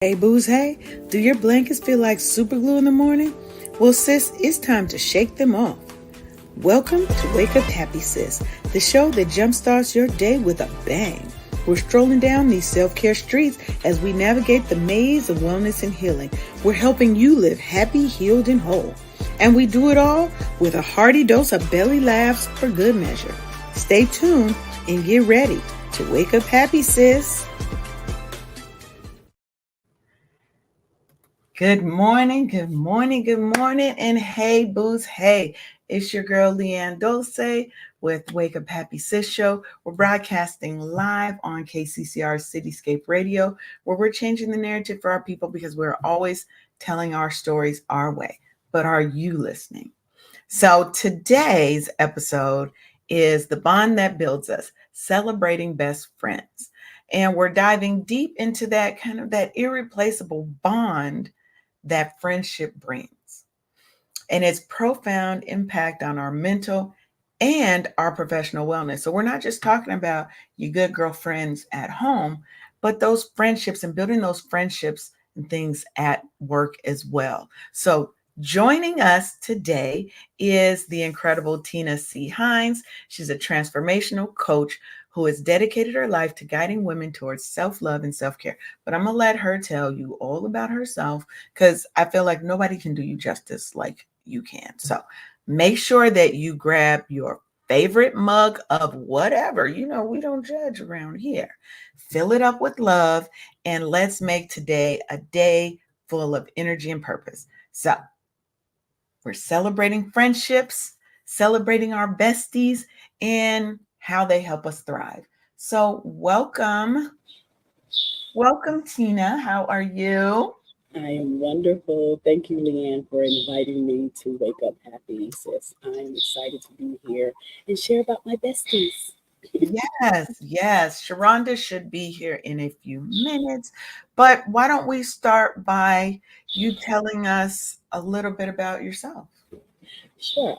Hey, booze, hey, do your blankets feel like super glue in the morning? Well, sis, it's time to shake them off. Welcome to Wake Up Happy Sis, the show that jumpstarts your day with a bang. We're strolling down these self-care streets as we navigate the maze of wellness and healing. We're helping you live happy, healed, and whole. And we do it all with a hearty dose of belly laughs for good measure. Stay tuned and get ready to wake up happy, sis. Good morning, good morning, good morning, and hey, booze, hey, it's your girl LeAnne Dolce with Wake Up Happy Sis Show. We're broadcasting live on KCCR Cityscape Radio, where we're changing the narrative for our people because we're always telling our stories our way. But are you listening? So today's episode is The Bond That Builds Us, Celebrating Best Friends. And we're diving deep into that kind of that irreplaceable bond that friendship brings and its profound impact on our mental and our professional wellness. So we're not just talking about your good girlfriends at home, but those friendships and building those friendships and things at work as well. So joining us today is the incredible Tina Hines. She's a transformational coach who has dedicated her life to guiding women towards self-love and self-care. But I'm going to let her tell you all about herself because I feel like nobody can do you justice like you can. So make sure that you grab your favorite mug of whatever. You know, we don't judge around here. Fill it up with love, and let's make today a day full of energy and purpose. So we're celebrating friendships, celebrating our besties, and how they help us thrive. So welcome. Welcome, Tina. How are you? I am wonderful. Thank you, LeAnne, for inviting me to Wake Up Happy Sis. I'm excited to be here and share about my besties. Yes. Sheronda should be here in a few minutes. But why don't we start by you telling us a little bit about yourself? Sure.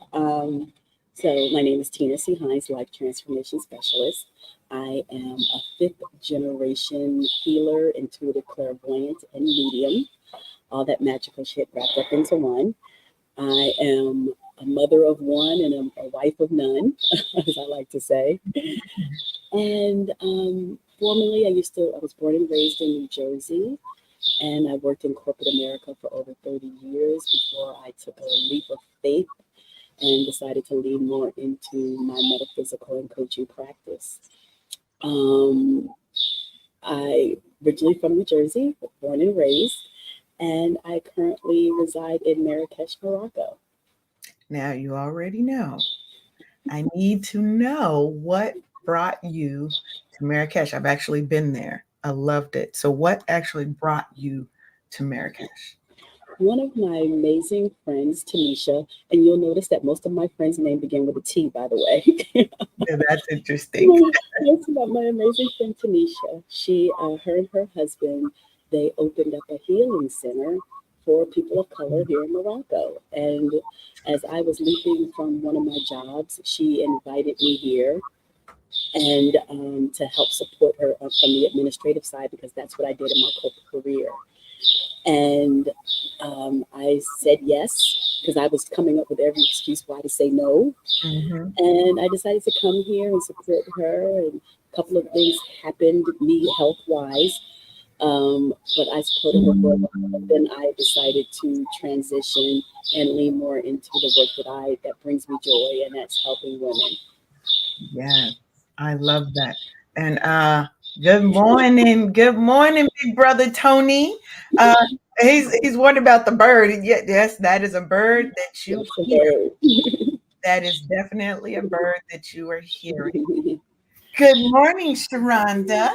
So my name is Tina Hines, Life Transformation Specialist. I am a fifth generation healer, intuitive clairvoyant, and medium. All that magical shit wrapped up into one. I am a mother of one and a wife of none, as I like to say. And formerly, I was born and raised in New Jersey, and I worked in corporate America for over 30 years before I took a leap of faith and decided to lean more into my metaphysical and coaching practice. I originally from New Jersey, born and raised, and I currently reside in Marrakesh, Morocco. Now, you already know. I need to know what brought you to Marrakesh. I've actually been there. I loved it. So, what actually brought you to Marrakesh? One of my amazing friends, Tanisha, and you'll notice that most of my friends' name begin with a T, by the way. Yeah, that's interesting. That's about my amazing friend Tanisha. Her and her husband, they opened up a healing center for people of color here in Morocco. And as I was leaving from one of my jobs, she invited me here and to help support her from the administrative side because that's what I did in my corporate career. And I said yes because I was coming up with every excuse why to say no. Mm-hmm. And I decided to come here and support her. And a couple of things happened, me health wise. But I supported her for a while. But then I decided to transition and lean more into the work that brings me joy, and that's helping women. Yes, I love that. And good morning, big brother Tony. Uh, he's wondering about the bird. And yes, that is a bird that you That's a hear. bird. That is definitely a bird that you are hearing. Good morning, Sharonda.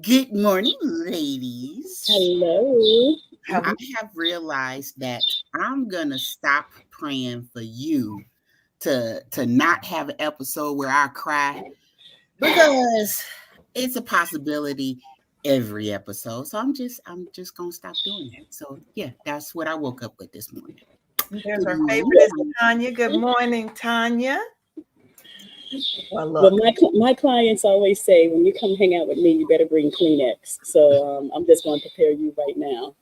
Good morning, ladies. Hello. How I have realized that I'm gonna stop praying for you to not have an episode where I cry because it's a possibility every episode. So I'm just gonna stop doing that. So yeah, that's what I woke up with this morning. There's Good our morning. favorite is Tanya. Good morning, Tanya. Well, Well, look, my clients always say, when you come hang out with me, you better bring Kleenex. So I'm just going to prepare you right now.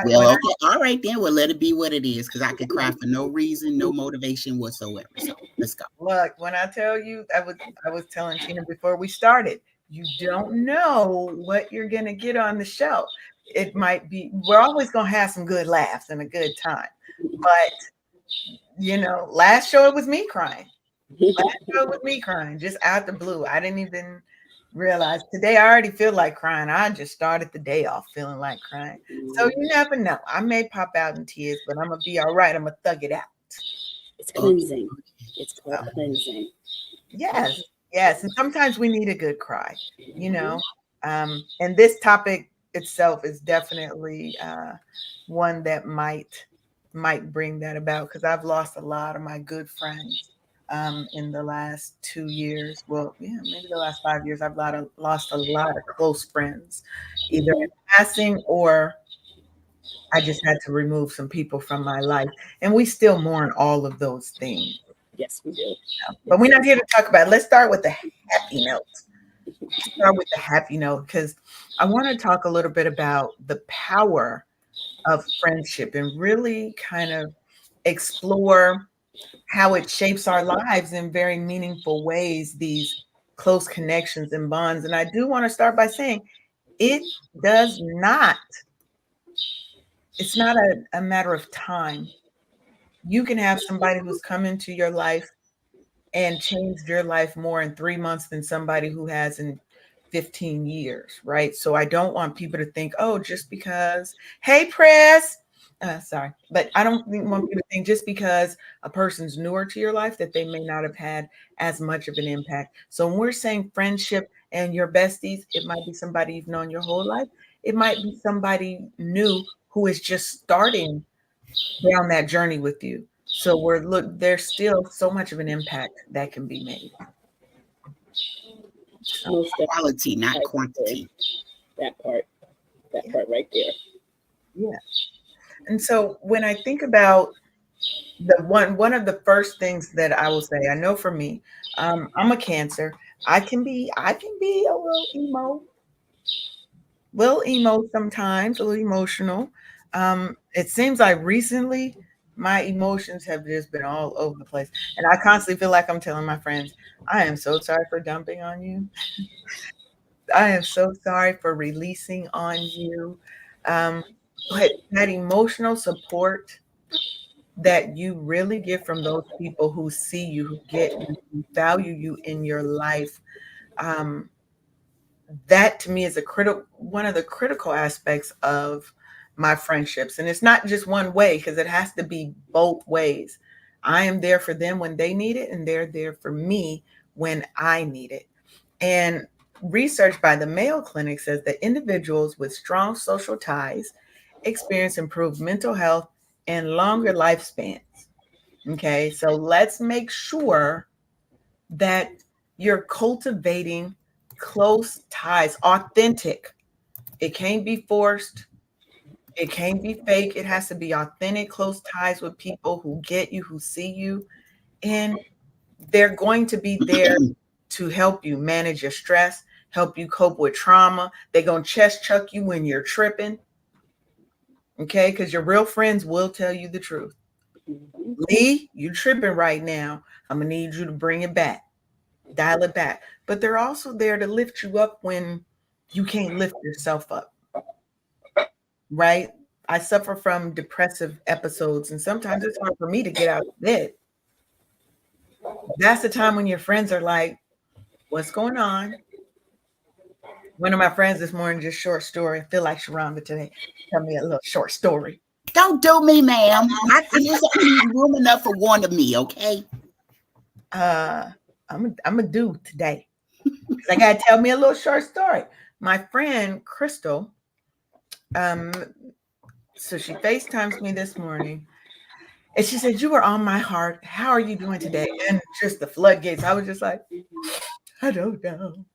Well, okay, all right then. Well, let it be what it is, because I could cry for no reason, no motivation whatsoever. So let's go. look, when I tell you, I was telling Tina before we started, you don't know what you're gonna get on the show. It might be we're always gonna have some good laughs and a good time. But last show it was me crying. Last show it was me crying, just out the blue. I didn't even realize today I already feel like crying. I just started the day off feeling like crying. So you never know. I may pop out in tears, but I'm gonna be all right. I'm gonna thug it out. It's Okay. cleansing. It's called So, cleansing. yes, yes. And sometimes we need a good cry, you know. And this topic itself is definitely one that might bring that about because I've lost a lot of my good friends in the last 2 years. Well, yeah, maybe the last 5 years. I've lost a lot of close friends, either in passing or I just had to remove some people from my life. And we still mourn all of those things. Yes, we do. But we're Yes. not here to talk about it. Let's start with the happy note. Start with the happy note because I want to talk a little bit about the power of friendship and really kind of explore how it shapes our lives in very meaningful ways, these close connections and bonds. And I do want to start by saying it does not, it's not a matter of time. You can have somebody who's come into your life and changed your life more in 3 months than somebody who has in 15 years, right? So I don't want people to think, oh, just because, hey, press. Sorry, but I don't want people to think just because a person's newer to your life that they may not have had as much of an impact. So when we're saying friendship and your besties, it might be somebody you've known your whole life. It might be somebody new who is just starting down that journey with you. So there's still so much of an impact that can be made. So Most Quality, not definitely. quantity. That part. That yeah, part right there. yeah. And so when I think about the one of the first things that I will say, I know for me, I'm a Cancer. I can be a little emo sometimes, a little emotional. It seems like recently my emotions have just been all over the place. And I constantly feel like I'm telling my friends, I am so sorry for dumping on you. I am so sorry for releasing on you. Um, but that emotional support that you really get from those people who see you, who get you, who value you in your life, um, that to me is one of the critical aspects of my friendships. And it's not just one way because it has to be both ways. I am there for them when they need it, and they're there for me when I need it. And research by the Mayo Clinic says that individuals with strong social ties experience improved mental health and longer lifespans. Okay, so let's make sure that you're cultivating close ties, authentic. It can't be forced. It can't be fake. It has to be authentic, close ties with people who get you, who see you, and they're going to be there to help you manage your stress, help you cope with trauma. They're going to chest chuck you when you're tripping, okay? Because your real friends will tell you the truth. Mhm. Lee, you tripping right now. I'm going to need you to bring it back, dial it back. But they're also there to lift you up when you can't lift yourself up, right? I suffer from depressive episodes, and sometimes it's hard for me to get out of bed. That's the time when your friends are like, what's going on? One of my friends this morning, just short story. I feel like Sheronda today. Tell me a little short story. Don't do me, ma'am. I just need room enough for one of me, okay? Uh, I'm a do today. 'Cause I gotta tell me a little short story. My friend Crystal, um, so she FaceTimes me this morning, and she said, "You were on my heart. How are you doing today?" And just the floodgates. I was just like, I don't know.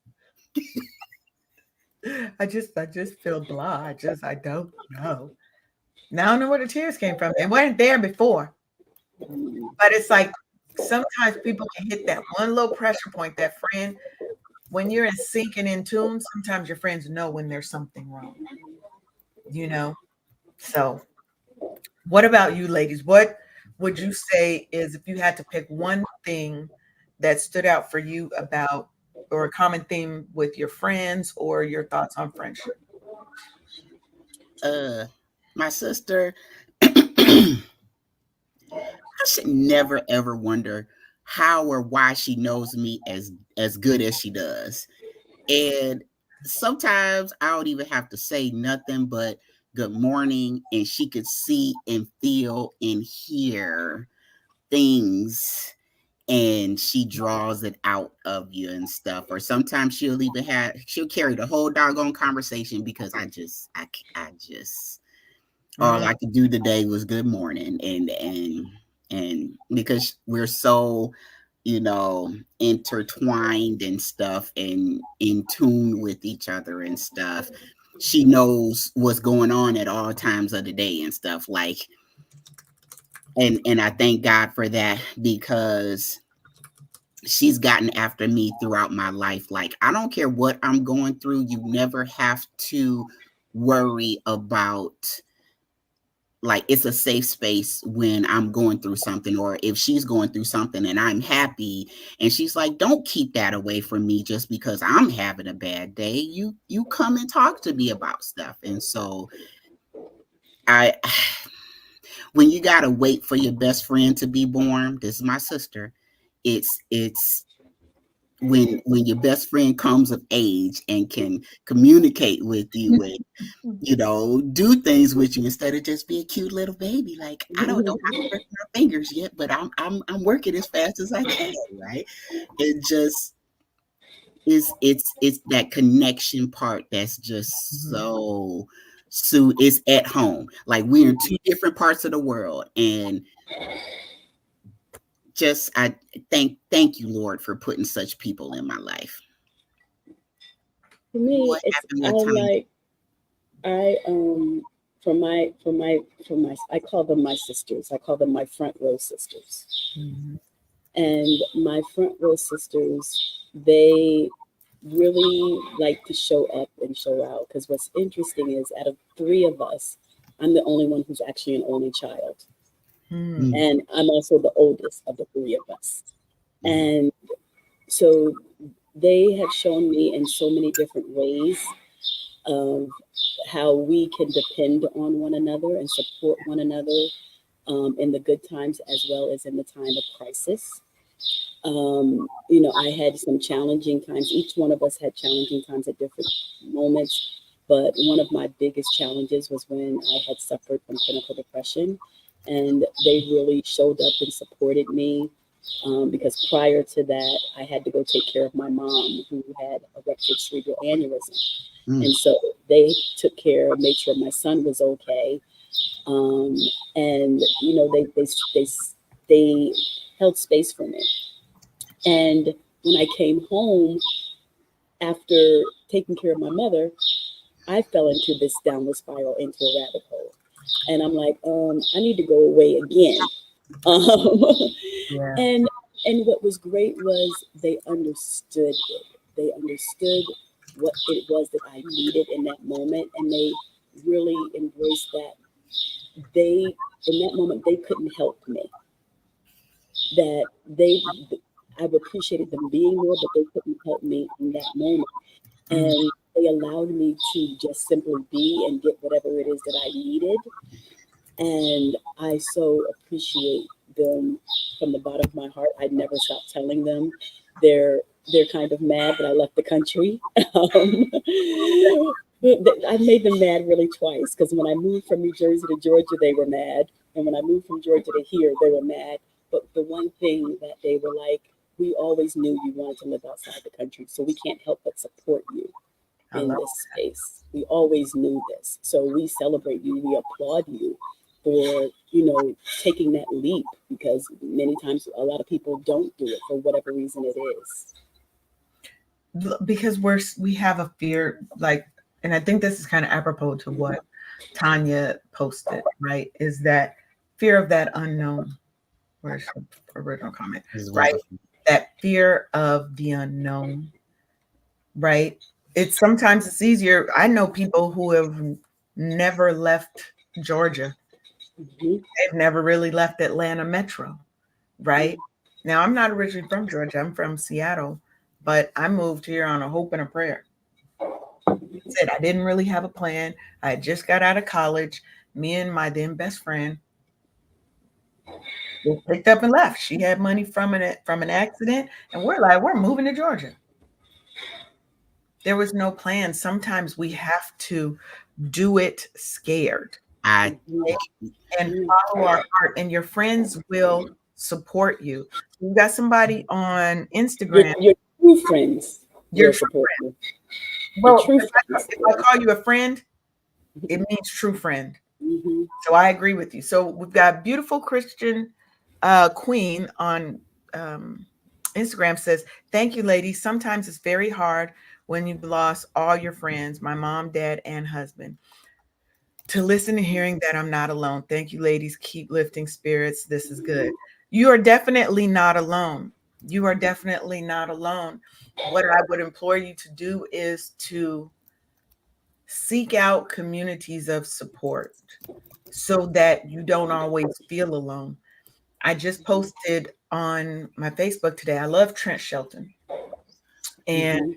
I just feel blah. I don't know. Now I don't know where the tears came from. They weren't there before, but it's like Sometimes people can hit that one little pressure point, that friend. When you're in sync and in tune, sometimes your friends know when there's something wrong, you know? So, what about you, ladies? What would you say is, if you had to pick one thing that stood out for you about, or a common theme with your friends, or your thoughts on friendship? My sister, I should never ever wonder how or why she knows me as good as she does. And sometimes I don't even have to say nothing but good morning, and she could see and feel and hear things, and she draws it out of you and stuff. Or sometimes she'll carry the whole doggone conversation because I just all Mm, I could do today was good morning. And because we're so, intertwined and stuff and in tune with each other and stuff, she knows what's going on at all times of the day and stuff, like. And I thank God for that, because she's gotten after me throughout my life. Like, I don't care what I'm going through, you never have to worry about, like, it's a safe space when I'm going through something, or if she's going through something and I'm happy, and she's like, don't keep that away from me just because I'm having a bad day. You come and talk to me about stuff. And so I when you gotta wait for your best friend to be born, this is my sister. It's when your best friend comes of age and can communicate with you and do things with you instead of just be a cute little baby. Like, I don't know how to work my fingers yet, but I'm working as fast as I can, right? It just it's that connection part that's just so it's at home. Like, we're in two different parts of the world, and just I thank you, Lord, for putting such people in my life. For me, What it's happened I with Tanya? like I for my I call them my sisters. I call them my front row sisters. mhm, And my front row sisters, they really like to show up and show out. Because what's interesting is, out of three of us, I'm the only one who's actually an only child. mm, Mm, And I'm also the oldest of the three of us. mm, And so they have shown me in so many different ways of how we can depend on one another and support one another, in the good times as well as in the time of crisis. I had some challenging times. Each one of us had challenging times at different moments. But one of my biggest challenges was when I had suffered from clinical depression. And they really showed up and supported me, because prior to that, I had to go take care of my mom, who had a ruptured cerebral aneurysm. mm, And so they took care, made sure my son was okay. Um, and, they held space for me. And when I came home after taking care of my mother, I fell into this downward spiral, into a rabbit hole. And I'm like, I need to go away again. Um, yeah, and and what was great was they understood it. They understood what it was that I needed in that moment, and they really embraced that. They In that moment they couldn't help me. That they I've appreciated them being there, but they couldn't help me in that moment. mm, And they allowed me to just simply be and get whatever it is that I needed. And I so appreciate them from the bottom of my heart. I'd never stop telling them. They're kind of mad that I left the country. I've made them mad really twice, because when I moved from New Jersey to Georgia, they were mad, and when I moved from Georgia to here, they were mad. But the one thing that they were like, we always knew you wanted to live outside the country, so we can't help but support you I in love this space. We always knew this. So we celebrate you. We applaud you for, taking that leap, because many times a lot of people don't do it for whatever reason it is. because we have a fear, like, and I think this is kind of apropos to what Tanya posted, right? Is that fear of that unknown, Where's the original comment? It's Right. wonderful. That fear of the unknown, right? Sometimes it's easier. I know people who have never left Georgia. Mhm. They've never really left Atlanta Metro, right? Now, I'm not originally from Georgia. I'm from Seattle, but I moved here on a hope and a prayer. Said I didn't really have a plan. I had just got out of college. Me and my then best friend we picked up and left. She had money from an accident, and we're moving to Georgia. There was no plan. Sometimes we have to do it scared. I And follow our heart, and your friends will support you. You got somebody on Instagram. Your true friends Your will true support friend. you. Your Well, true if friends. I call you a friend, it means true friend. Mhm. So I agree with you. So we've got beautiful Christian Queen on Instagram says, "Thank you, ladies. Sometimes it's very hard when you've lost all your friends, my mom, dad, and husband. To listen and hearing that I'm not alone. Thank you, ladies. Keep lifting spirits. This is good. You are definitely not alone. You are definitely not alone. What I would implore you to do is to seek out communities of support so that you don't always feel alone. I just posted on my Facebook today. I love Trent Shelton, and Mhm.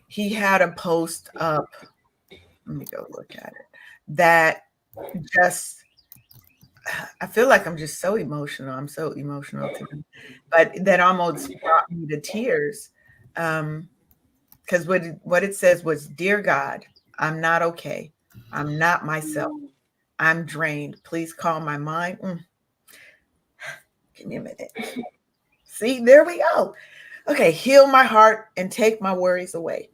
he had a post up. Let me go look at it. That just I feel like I'm just so emotional. I'm so emotional today, but that almost brought me to tears. Because what it says was, "Dear God, I'm not okay. I'm not myself. I'm drained. Please calm my mind." Give me a minute. See, there we go. Okay, heal my heart and take my worries away.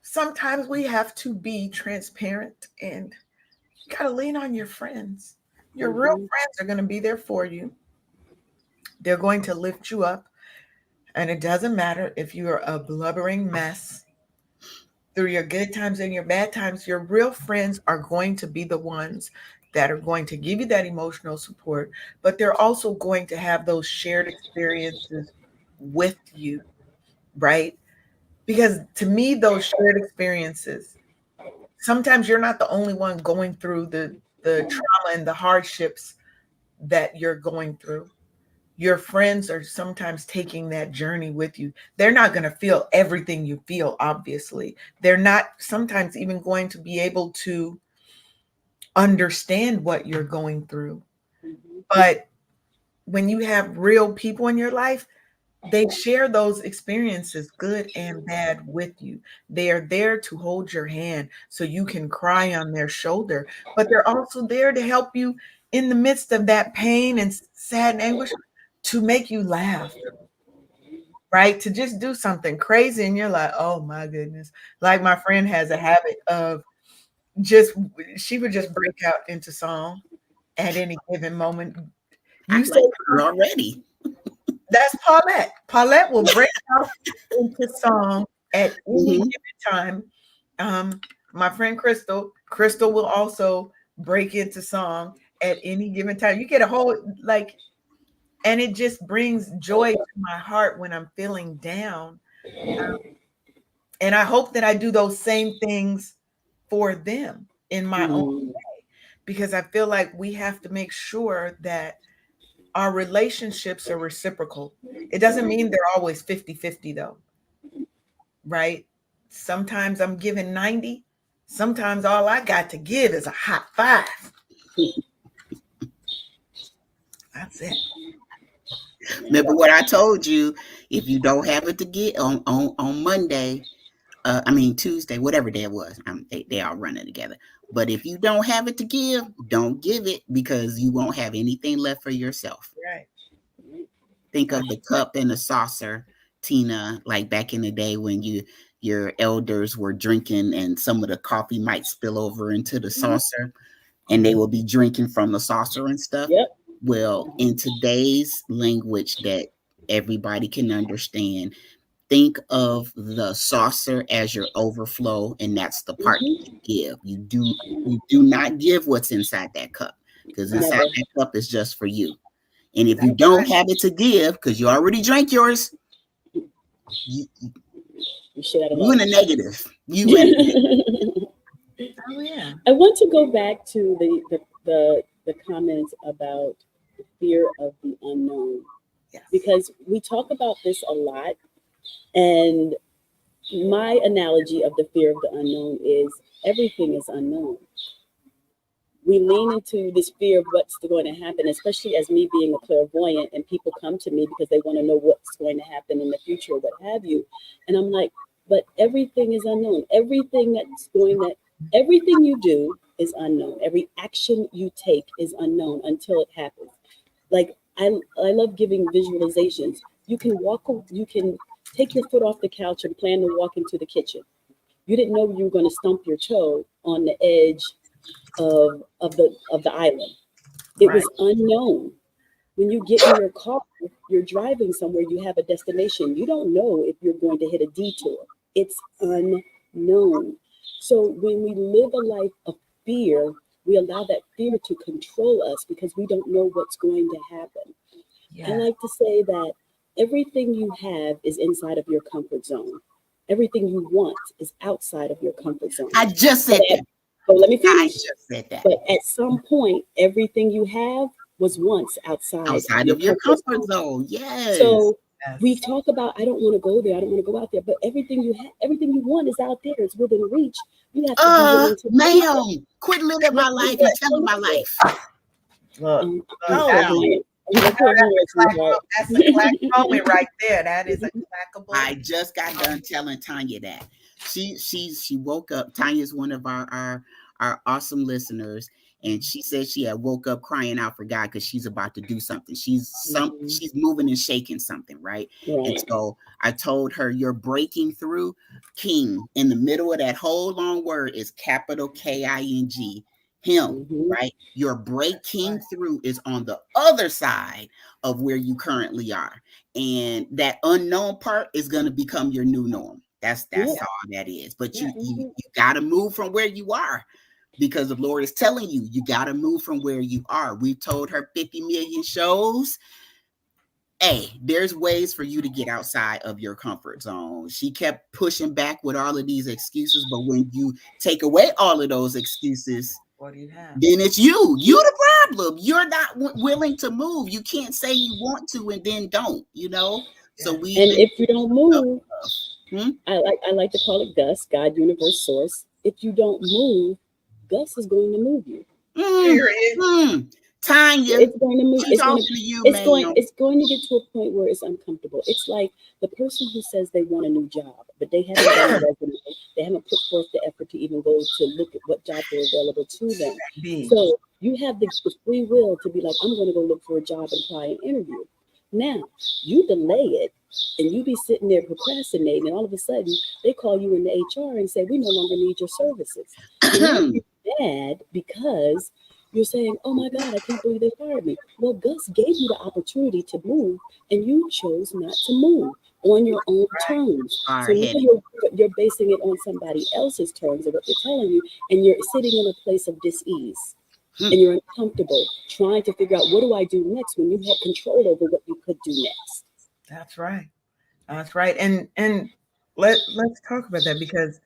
Sometimes we have to be transparent, and you gotta lean on your friends. Your real Mhm. friends are going to be there for you. They're going to lift you up. And it doesn't matter if you're a blubbering mess through your good times and your bad times, your real friends are going to be the ones that are going to give you that emotional support, but they're also going to have those shared experiences with you, right? Because to me, those shared experiences, sometimes you're not the only one going through the trauma and the hardships that you're going through. Your friends are sometimes taking that journey with you. They're not going to feel everything you feel, obviously. They're not sometimes even going to be able to understand what you're going through. Mhm. But when you have real people in your life, they share those experiences, good and bad, with you. They are there to hold your hand so you can cry on their shoulder, but they're also there to help you in the midst of that pain and sad and anguish, to make you laugh, right? To just do something crazy and you're like, oh my goodness. Like my friend has a habit of just, she would just break out into song at any given moment. I You say like her already. that's Paulette. Paulette will break out into song at any Mhm. given time. My friend Crystal will also break into song at any given time. You get a whole like, and it just brings joy to my heart when I'm feeling down. And I hope that I do those same things for them in my own, Mhm. because I feel like we have to make sure that our relationships are reciprocal. It doesn't mean they're always 50-50 though, right? Sometimes I'm giving 90. Sometimes all I got to give is a hot five. That's it. Remember what I told you? If you don't have it to get on Monday, I mean Tuesday, whatever day it was, they all running together. But if you don't have it to give, don't give it, because you won't have anything left for yourself. Right. Think of the cup and the saucer, Tina, like back in the day when your elders were drinking and some of the coffee might spill over into the Mhm. saucer and they will be drinking from the saucer and stuff. Yep. Well, in today's language that everybody can understand, think of the saucer as your overflow, and that's the part that Mhm. you give. You do not give what's inside that cup. because Never. inside that cup is just for you. And if you That's don't right. have it to give, because you already drank yours, you, You shit out of you in luck. the negative. You in Oh yeah. I want to go back to the comments about the fear of the unknown, Yes. because we talk about this a lot, and my analogy of the fear of the unknown is everything is unknown. We lean into this fear of what's going to happen, especially as me being a clairvoyant, and people come to me because they want to know what's going to happen in the future or what have you. And I'm like, but everything is unknown. Everything you do is unknown. Every action you take is unknown until it happens. Like I love giving visualizations. You can take your foot off the couch and plan to walk into the kitchen. You didn't know you were going to stump your toe on the edge of the island. It Right. was unknown. When you get in your car, you're driving somewhere, you have a destination. You don't know if you're going to hit a detour. It's unknown. So when we live a life of fear, we allow that fear to control us because we don't know what's going to happen. I Yeah. like to say that everything you have is inside of your comfort zone. Everything you want is outside of your comfort zone. I just But said that. let me I finish. just said that. But at some point, everything you have was once outside of Outside your of your comfort comfort zone. zone. Yes. So Yes. we talk about, I don't want to go there, I don't want to go out there, but everything you want is out there, it's within reach. You have to be willing to move it. Ma'am, quit living my life and telling my life. Look. I'm a Oh, clairvoyant. I'm a clairvoyant, sweetheart. that's a clack moment right there. That is a clackable. I just got done telling Tanya that. She woke up. Tanya's one of our awesome listeners, and she said she had woke up crying out for God because she's about to do something. She's moving and shaking something, right? And Right. so I told her, you're breaking through. King in the middle of that whole long word is capital King. Him, Mm-hmm. right? Your breaking through is on the other side of where you currently are. And that unknown part is going to become your new norm. That's Yeah. all that is. But you Mhm. got to move from where you are, because the Lord is telling you got to move from where you are. We've told her 50 million shows. Hey, there's ways for you to get outside of your comfort zone. She kept pushing back with all of these excuses, but when you take away all of those excuses, What do you have? then it's you the problem. You're not willing to move. You can't say you want to and then don't, so Yeah. we And if you don't move, Hmm? I like to call it Gus, God, universe, source. If you don't move, Gus is going to move you. Period. Tanya, It's going to move. I'm talking to you, It's ma'am. going to get to a point where it's uncomfortable. It's like the person who says they want a new job, but they haven't done a resume. They haven't put forth the effort to even go to look at what jobs are available to them. B. So you have the free will to be like, I'm going to go look for a job and apply an interview. Now you delay it, and you be sitting there procrastinating, and all of a sudden they call you in the HR and say, we no longer need your services. And now you're mad because you're saying, oh my God, I can't believe they fired me. Well, Gus gave you the opportunity to move, and you chose not to move on your own terms. So now you're basing it on somebody else's terms of what they're telling you, and you're sitting in a place of dis-ease. And you're uncomfortable trying to figure out, what do I do next, when you had control over what you could do next. That's right. That's right. And let's talk about that, because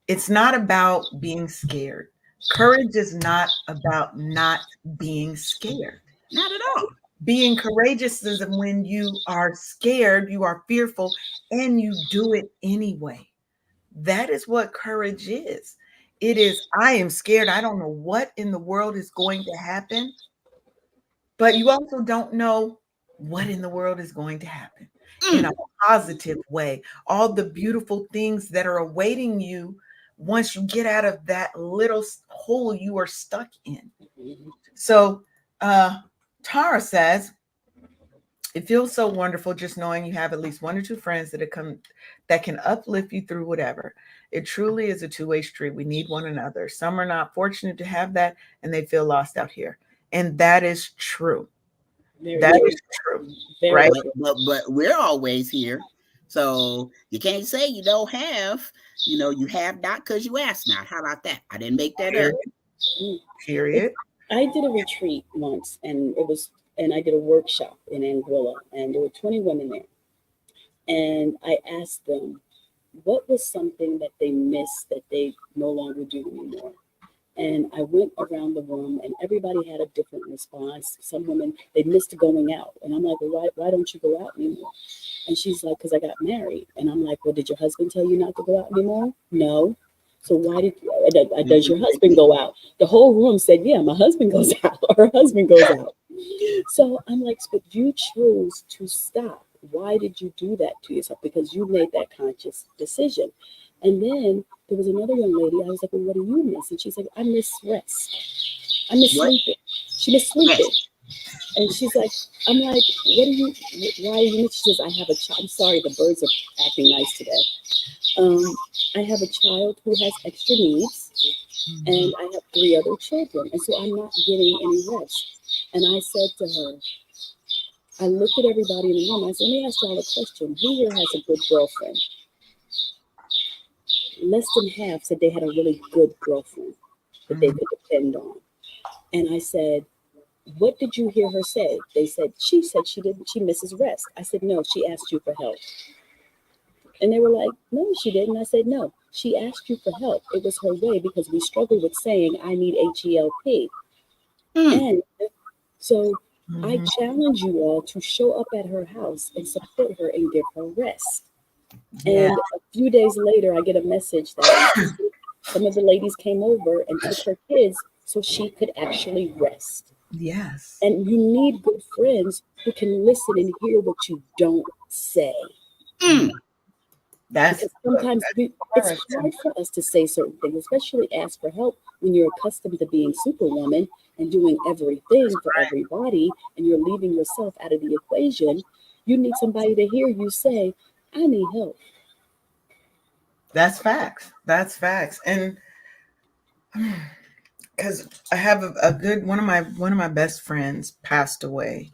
it's not about being scared. Courage is not about not being scared. Not at all. Being courageous is when you are scared, you are fearful, and you do it anyway. That is what courage is. It is, I am scared. I don't know what in the world is going to happen, but you also don't know what in the world is going to happen in a positive way. All the beautiful things that are awaiting you once you get out of that little hole you are stuck in. So, Tara says, it feels so wonderful just knowing you have at least one or two friends that can uplift you through whatever. It truly is a two-way street. We need one another. Some are not fortunate to have that, and they feel lost out here. And that is true. That is true. Very Right? But we're always here. So you can't say you don't have, you have not because you ask not. How about that? I didn't make that up. Period. I did a retreat once, and I did a workshop in Anguilla, and there were 20 women there. And I asked them what was something that they missed that they no longer do anymore. And I went around the room, and everybody had a different response. Some women, they missed going out. And I'm like, well, why don't you go out anymore? And she's like, because I got married. And I'm like, well, did your husband tell you not to go out anymore? No. So why does your husband go out? The whole room said, yeah, my husband goes out. Her husband goes out. So I'm like, but you chose to stop. Why did you do that to yourself? Because you made that conscious decision. And then there was another young lady. I was like, well, what do you miss? And she's like, I miss rest. I miss sleeping. She missed sleeping. And she's like, I'm like, why are you miss? She says, I have a child. I'm sorry, the birds are acting nice today. I have a child who has extra needs, and I have 3 other children. And so I'm not getting any rest. And I said to her, I looked at everybody in the room. I said, let me ask y'all a question. Who here has a good girlfriend? Less than half said they had a really good girlfriend that they could depend on. And I said, what did you hear her say? They said she misses rest. I said, no, she asked you for help. And they were like, no, she didn't. I said, no, she asked you for help. It was her way, because we struggle with saying, I need HELP. And so I challenge you all to show up at her house and support her and give her rest. Yeah. And a few days later, I get a message that some of the ladies came over and took her kids so she could actually rest. Yes. And you need good friends who can listen and hear what you don't say. Because sometimes it's hard for us to say certain things, especially ask for help when you're accustomed to being superwoman and doing everything for everybody, and you're leaving yourself out of the equation. You need somebody to hear you say, I need help. That's facts. That's facts. And because I have a good one of my best friends passed away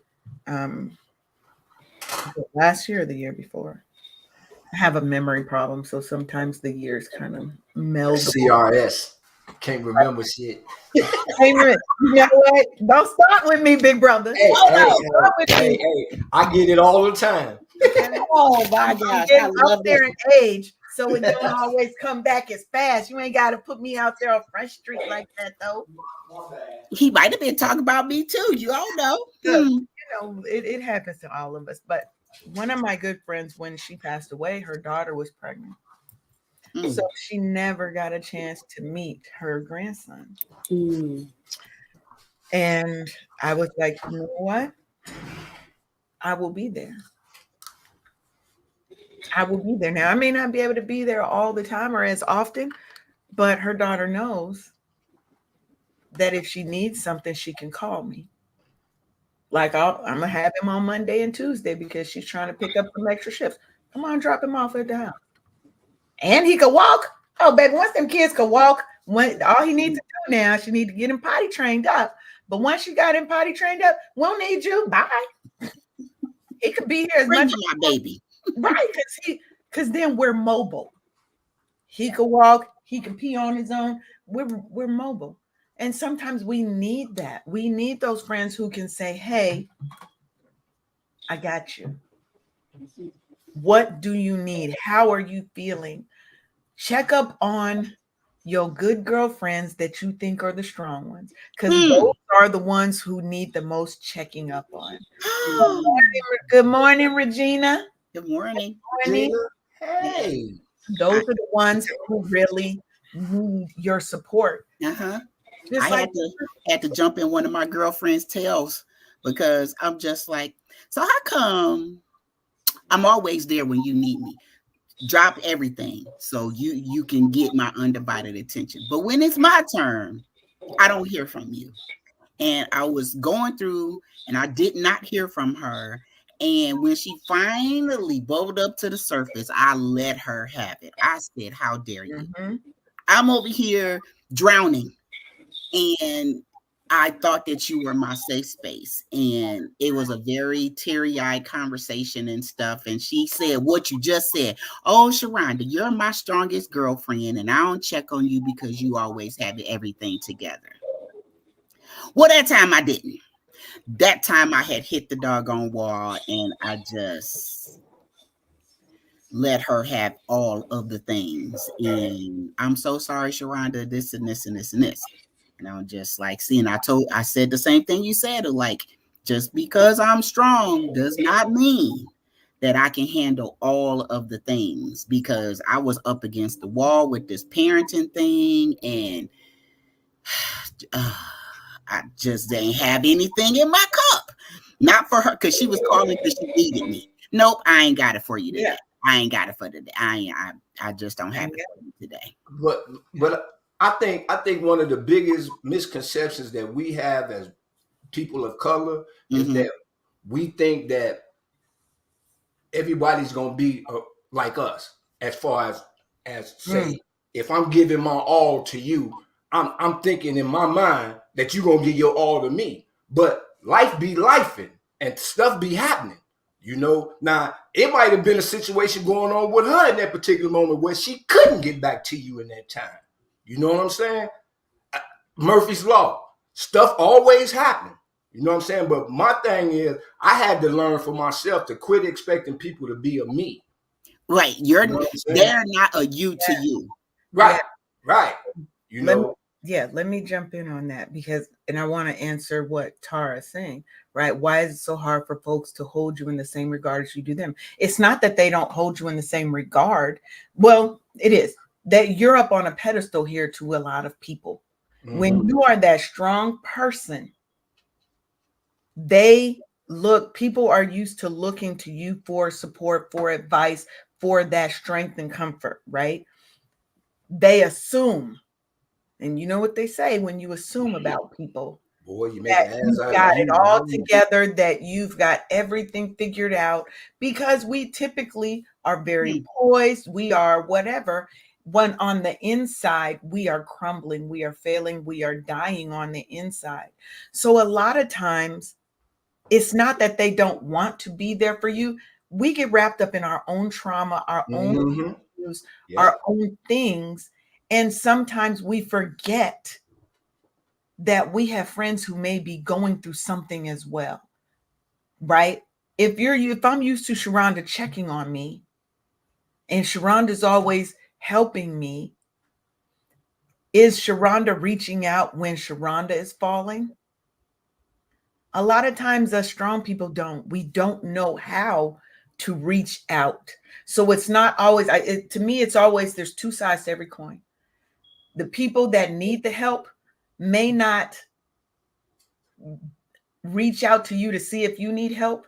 last year or the year before. I have a memory problem, so sometimes the years kind of meld. CRS. Can't remember shit. Hey, you know what? Don't start with me, big brother. Hey, I get it all the time. Oh my gosh, I love up there in age, so it don't always come back as fast. You ain't got to put me out there on Fresh Street like that, though. He might have been talking about me too. You all know. You know, it happens to all of us. But one of my good friends, when she passed away, her daughter was pregnant. So she never got a chance to meet her grandson. And I was like, you know what? I will be there. I will be there. Now, I may not be able to be there all the time or as often, but her daughter knows that if she needs something, she can call me. Like I'm going to have him on Monday and Tuesday because she's trying to pick up some extra shifts. Come on, drop him off at the house. And he could walk. Oh, baby, once them kids could walk, all he needs to do now, she need to get him potty trained up. But once she got him potty trained up, won't need you. Bye. He could be here as much as my baby. Right, because then we're mobile. He could walk, he can pee on his own. We're mobile. And sometimes we need that. We need those friends who can say, hey, I got you. What do you need? How are you feeling? Check up on your good girlfriends that you think are the strong ones, because those are the ones who need the most checking up on. Good morning, Regina. Good morning. Good morning. Hey. Those are the ones who really need your support. I had to jump in one of my girlfriend's tails because I'm just like, so how come I'm always there when you need me? Drop everything so you can get my undivided attention. But when it's my turn, I don't hear from you. And I was going through and I did not hear from her. And when she finally bubbled up to the surface, I let her have it. I said, how dare you? I'm over here drowning. And I thought that you were my safe space. And it was a very teary-eyed conversation and stuff. And she said what you just said. Oh, Sheronda, you're my strongest girlfriend. And I don't check on you because you always have everything together. Well, that time I didn't. That time I had hit the doggone wall, and I just let her have all of the things. And I'm so sorry, Sheronda, this and this and this and this. And I'm just like, see, and I said the same thing you said, like, just because I'm strong does not mean that I can handle all of the things, because I was up against the wall with this parenting thing, and I just didn't have anything in my cup. Not for her, because she was calling because she needed me. Nope, I ain't got it for you today. Yeah. I ain't got it for today. I just don't have it for you today. But I think one of the biggest misconceptions that we have as people of color is that we think that everybody's gonna be like us, as far as say, if I'm giving my all to you, I'm thinking in my mind that you're gonna give your all to me. But life be lifing and stuff be happening. Now it might have been a situation going on with her in that particular moment where she couldn't get back to you in that time. You know what I'm saying? Murphy's Law. Stuff always happens. You know what I'm saying? But my thing is, I had to learn for myself to quit expecting people to be a me. Right. They're not a you to you. Right. Right. Let me jump in on that, and I want to answer what Tara's saying, right? Why is it so hard for folks to hold you in the same regard as you do them? It's not that they don't hold you in the same regard. Well, it is that you're up on a pedestal here to a lot of people. Mm-hmm. When you are that strong person, people are used to looking to you for support, for advice, for that strength and comfort, right? They assume. And you know what they say when you assume about people? Boy, you make an ass you've got it all together, that you've got everything figured out, because we typically are very poised. We are whatever. When on the inside, we are crumbling, we are failing, we are dying on the inside. So a lot of times, it's not that they don't want to be there for you. We get wrapped up in our own trauma, our own issues, our own things. And sometimes we forget that we have friends who may be going through something as well, right? If I'm used to Sheronda checking on me, and Sheronda's always helping me, is Sheronda reaching out when Sheronda is falling? A lot of times us strong people we don't know how to reach out. So it's not always, to me, it's always, there's two sides to every coin. The people that need the help may not reach out to you to see if you need help,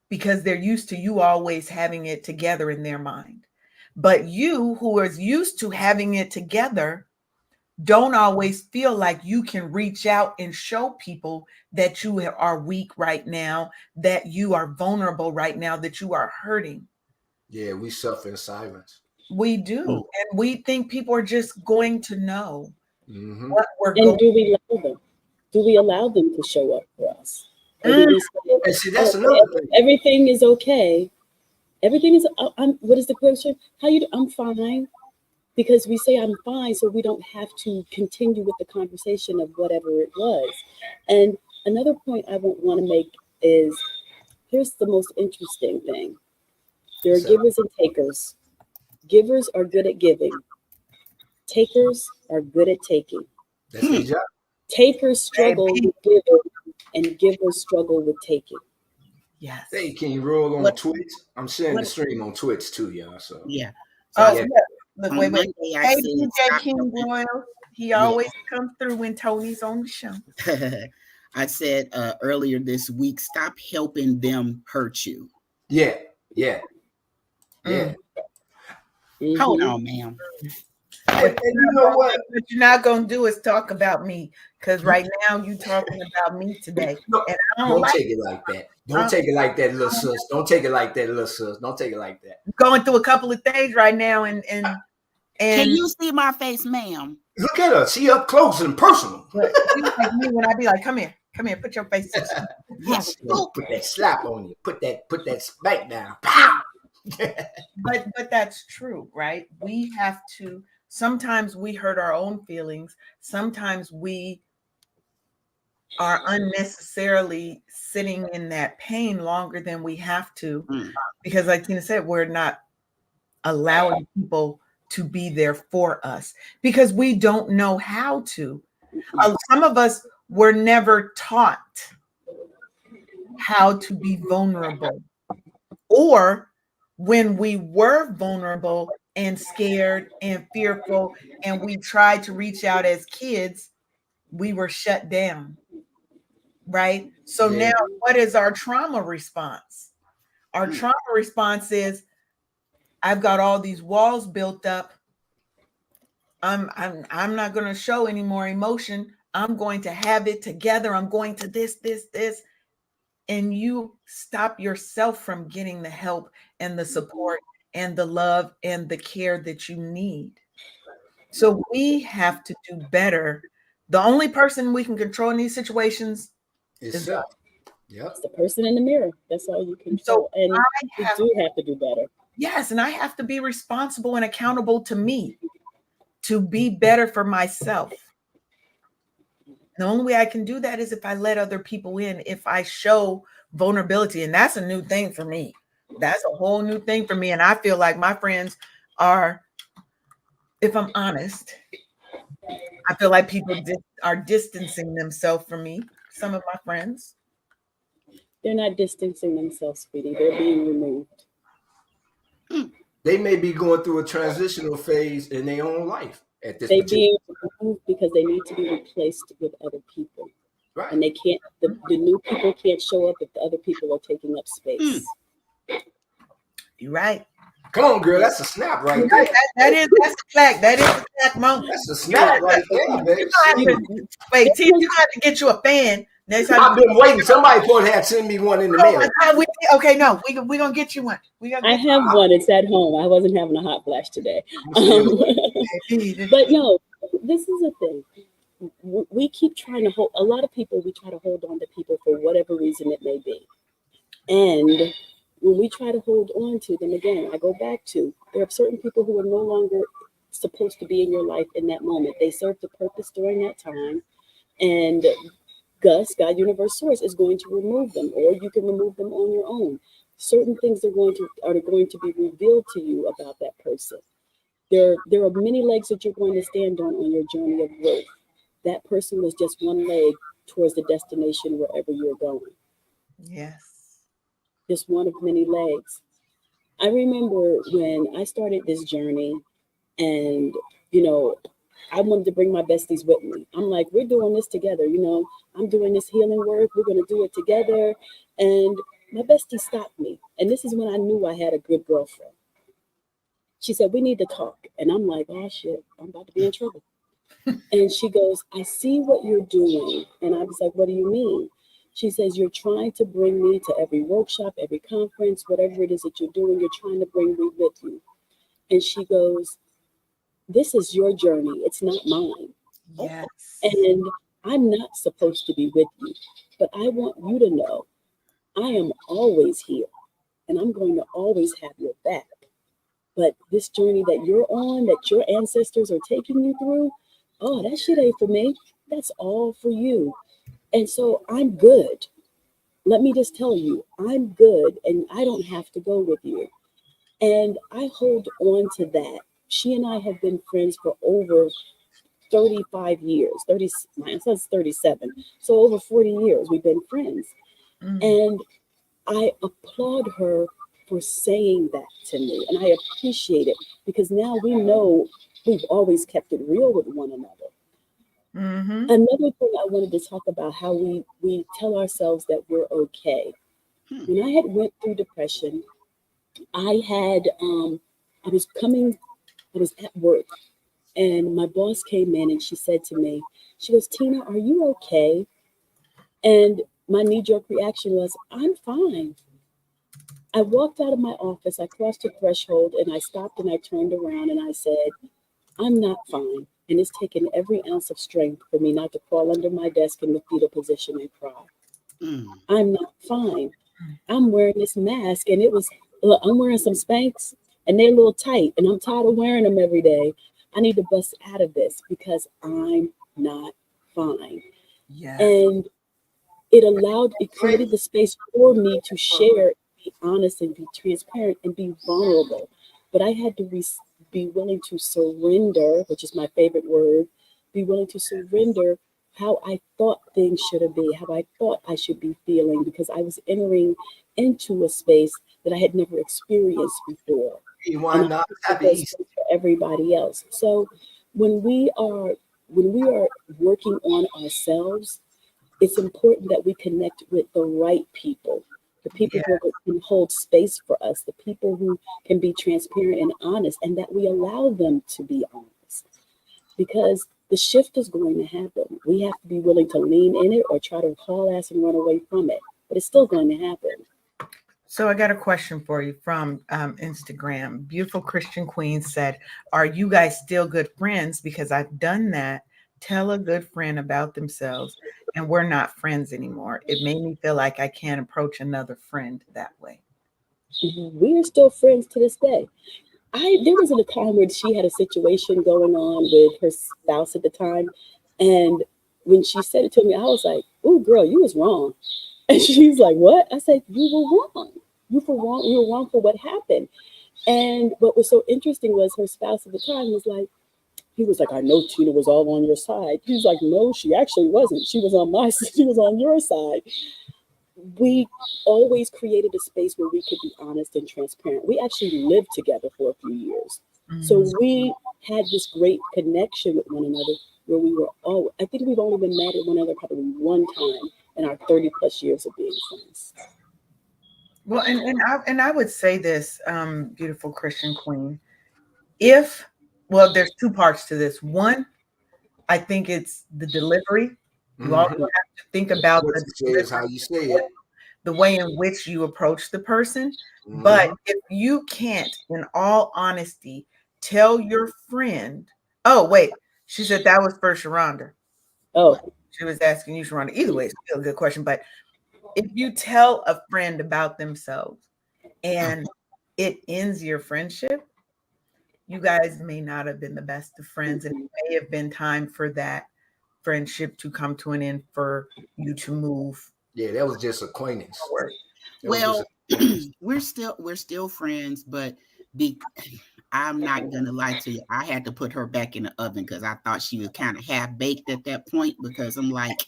because they're used to you always having it together in their mind. But you, who is used to having it together, don't always feel like you can reach out and show people that you are weak right now, that you are vulnerable right now, that you are hurting. Yeah, we suffer in silence. We do. And we think people are just going to know what we're going. Do we allow them? Do we allow them to show up for us? Or do we say, and see, that's another thing. Everything is okay. Everything is, what is the question? I'm fine. Because we say I'm fine, so we don't have to continue with the conversation of whatever it was. And another point I want to make is, here's the most interesting thing. There are givers and takers. Givers are good at giving. Takers are good at taking. That's my job. Takers struggle with giving, and givers struggle with taking. Yes. Hey, can you roll on Twitch? I'm sharing the stream on Twitch too, y'all. So yeah. Look, wait. Hey, DJ King Royal. He always comes through when Tony's on the show. I said earlier this week, stop helping them hurt you. Yeah. Hold on, ma'am. But you know what you're not going to do is talk about me, because right now you talking about me today. And I don't take it like that. Don't take it like that, little sis. Don't take it like that, little sis. Don't take it like that. Going through a couple of things right now, and can you see my face, ma'am? Look at her. She up close and personal. You like me when I be like, come here, put your face. Yes, put that slap on you. Put that smack down. But that's true, right? We have to. Sometimes we hurt our own feelings. Sometimes we are unnecessarily sitting in that pain longer than we have to. Because like Tina said, we're not allowing people to be there for us because we don't know how to. Some of us were never taught how to be vulnerable, or when we were vulnerable and scared and fearful and we tried to reach out as kids, we were shut down, right? So Yeah. now what is our trauma response? Our trauma response is, I've got all these walls built up. I'm not going to show any more emotion. I'm going to have it together. I'm going to this. And you stop yourself from getting the help and the support and the love and the care that you need. So we have to do better. The only person we can control in these situations is God. Itself. Yep. It's the person in the mirror. That's all you control. So And I you have, do have to do better. yes, and I have to be responsible and accountable to me to be better for myself. The only way I can do that is if I let other people in, if I show vulnerability. And that's a new thing for me. That's a whole new thing for me. And I feel like my friends are, if I'm honest, I feel like people are distancing themselves from me. Some of my friends. They're not distancing themselves, sweetie. They're being removed. They may be going through a transitional phase in their own life at this They're particular being removed because they need to be replaced with other people. right. And they can't, the new people can't show up if the other people are taking up space. You're right. Come on, girl. That's a snap right You're there. right. That's a fact. That is a fact moment. That's a snap right there, baby. Wait, T, you have to get you a fan. Next time. I've been waiting. Somebody supposed to have sent me one in the mail. Okay, no, we're gonna get you one. I have one. It's at home. I wasn't having a hot flash today. But no, this is a thing. We keep trying to hold, a lot of people, we try to hold on to people for whatever reason it may be. And when we try to hold on to them, again, I go back to, there are certain people who are no longer supposed to be in your life in that moment. They served a purpose during that time. And Gus, God, Universe, Source, is going to remove them, or you can remove them on your own. Certain things are going to be revealed to you about that person. There are many legs that you're going to stand on your journey of growth. That person was just one leg towards the destination wherever you're going. Yes. Just one of many legs. I remember when I started this journey, and I wanted to bring my besties with me. I'm like, we're doing this together. I'm doing this healing work. We're going to do it together. And my bestie stopped me. And this is when I knew I had a good girlfriend. She said, we need to talk. And I'm like, oh, shit, I'm about to be in trouble. And she goes, I see what you're doing. And I was like, what do you mean? She says, you're trying to bring me to every workshop, every conference, whatever it is that you're doing, you're trying to bring me with you. And she goes, this is your journey. It's not mine. Yes. And I'm not supposed to be with you, but I want you to know I am always here and I'm going to always have your back. But this journey that you're on, that your ancestors are taking you through, oh, that shit ain't for me. That's all for you. And so I'm good. Let me just tell you, I'm good and I don't have to go with you. And I hold on to that. She and I have been friends for over 35 years. My son's 37. So over 40 years we've been friends. And I applaud her for saying that to me. And I appreciate it because now we know we've always kept it real with one another. Mm-hmm. Another thing I wanted to talk about, how we tell ourselves that we're okay. When I had went through depression, I was at work and my boss came in and she said to me, she goes, Tina, are you okay? And my knee-jerk reaction was, I'm fine. I walked out of my office, I crossed the threshold and I stopped and I turned around and I said, I'm not fine. And it's taken every ounce of strength for me not to crawl under my desk in the fetal position and cry. I'm not fine. I'm wearing this mask and I'm wearing some Spanx and they're a little tight and I'm tired of wearing them every day. I need to bust out of this because I'm not fine. Yes. And it created the space for me to share, be honest, and be transparent and be vulnerable. But I had to be willing to surrender, which is my favorite word, be willing to surrender how I thought things should have been, how I thought I should be feeling, because I was entering into a space that I had never experienced before. Why And I not? think Happy that's Easter. for everybody else. So when we are working on ourselves, it's important that we connect with the right people, the people Yeah. who can hold space for us, the people who can be transparent and honest, and that we allow them to be honest. Because the shift is going to happen. We have to be willing to lean in it or try to haul ass and run away from it. But it's still going to happen. So I got a question for you from Instagram. Beautiful Christian Queen said, "Are you guys still good friends? Because I've done that. Tell a good friend about themselves, and we're not friends anymore. It made me feel like I can't approach another friend that way." We are still friends to this day. There was a time where she had a situation going on with her spouse at the time, and when she said it to me, I was like, "Oh, girl, you was wrong." And she's like, "What?" I said, "You were wrong. You were wrong for what happened." And what was so interesting was her spouse at the time was like, he was like, "I know Tina was all on your side." He's like, "No, she actually wasn't. She was on my she was on your side." We always created a space where we could be honest and transparent. We actually lived together for a few years. Mm. So we had this great connection with one another where we were all, I think we've only been mad at one another probably one time in our 30 plus years of being friends. Well, and I would say this, beautiful Christian Queen. If well, there's two parts to this. One, I think it's the delivery. You also Mhm. have to think about What the you say is how delivery, you say it. the way in which you approach the person. But Mhm. if you can't, in all honesty, tell your friend, oh, wait, she said that was for Sheronda. Oh, She was asking you, Sheronda. Either way, it's still a good question. But if you tell a friend about themselves and it ends your friendship, you guys may not have been the best of friends. And it may have been time for that friendship to come to an end for you to move Yeah, that was just acquaintance. forward. That was just Well, acquaintance. we're still friends, but be I'm not gonna lie to you. I had to put her back in the oven because I thought she was kind of half baked at that point. Because I'm like,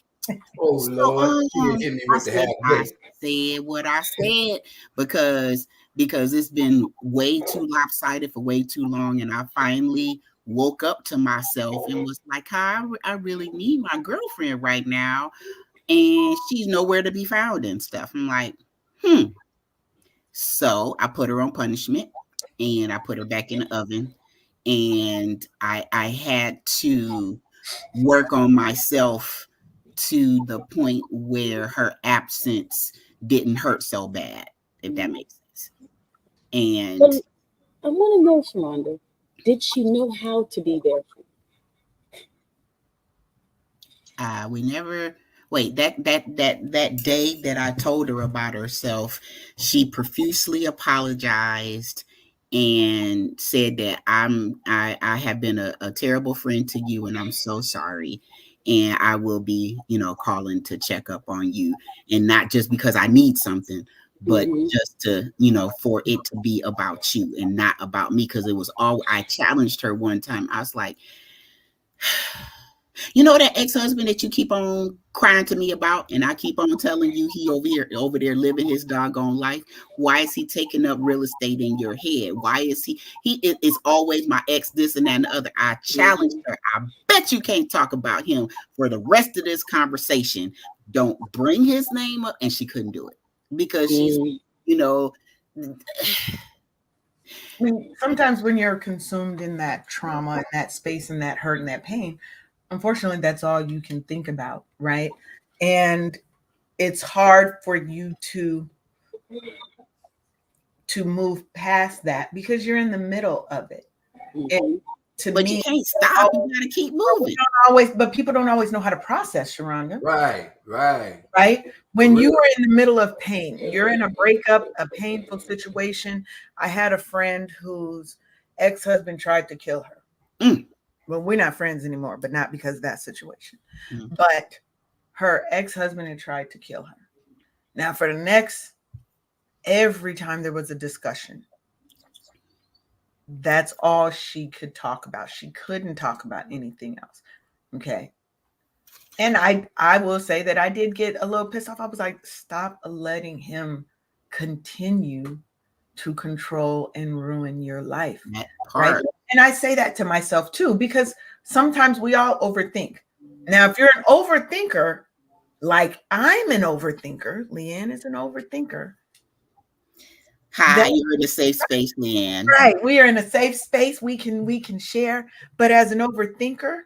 Oh so Lord, she hit me with the half I baked. said what I said because it's been way too lopsided for way too long, and I finally woke up to myself and was like, I really need my girlfriend right now, and she's nowhere to be found and stuff. I'm like, hmm. So I put her on punishment, and I put her back in the oven, and I had to work on myself to the point where her absence didn't hurt so bad, if that makes sense. but And I want to know, Shalonda, did she know how to be there for we never wait that day that I told her about herself, she profusely apologized and said that I have been a terrible friend to you, and I'm so sorry, and I will be calling to check up on you, and not just because I need something, but you? just to for it to be about you and not about me, because it was all I challenged her one time. I was like, that ex-husband that you keep on crying to me about, and I keep on telling you he over there living his doggone life. Why is he taking up real estate in your head? Why is it's always my ex, this and that and the other. I challenged her. I bet you can't talk about him for the rest of this conversation. Don't bring his name up. And she couldn't do it because she's, Mm-hmm. you know, I mean, sometimes when you're consumed in that trauma, and that space, and that hurt, and that pain, unfortunately, that's all you can think about, right? And it's hard for you to move past that because you're in the middle of it. And Mm-hmm. to but you me, can't stop. You got to keep moving. but people don't always know how to process, Sharonda. Right, right. Right? For When you real. are in the middle of pain, you're in a breakup, a painful situation. I had a friend whose ex-husband tried to kill her. Mm, Well, we're not friends anymore, but not because of that situation. mm, But her ex-husband had tried to kill her. Now, for the next, every time there was a discussion, that's all she could talk about. She couldn't talk about anything else. Okay. And I will say that I did get a little pissed off. I was like, stop letting him continue to control and ruin your life. Right. And I say that to myself too, because sometimes we all overthink. Now, if you're an overthinker, like I'm an overthinker, LeAnne is an overthinker. Hi, you're in a safe space, LeAnne. Right. We are in a safe space. We can share. But as an overthinker,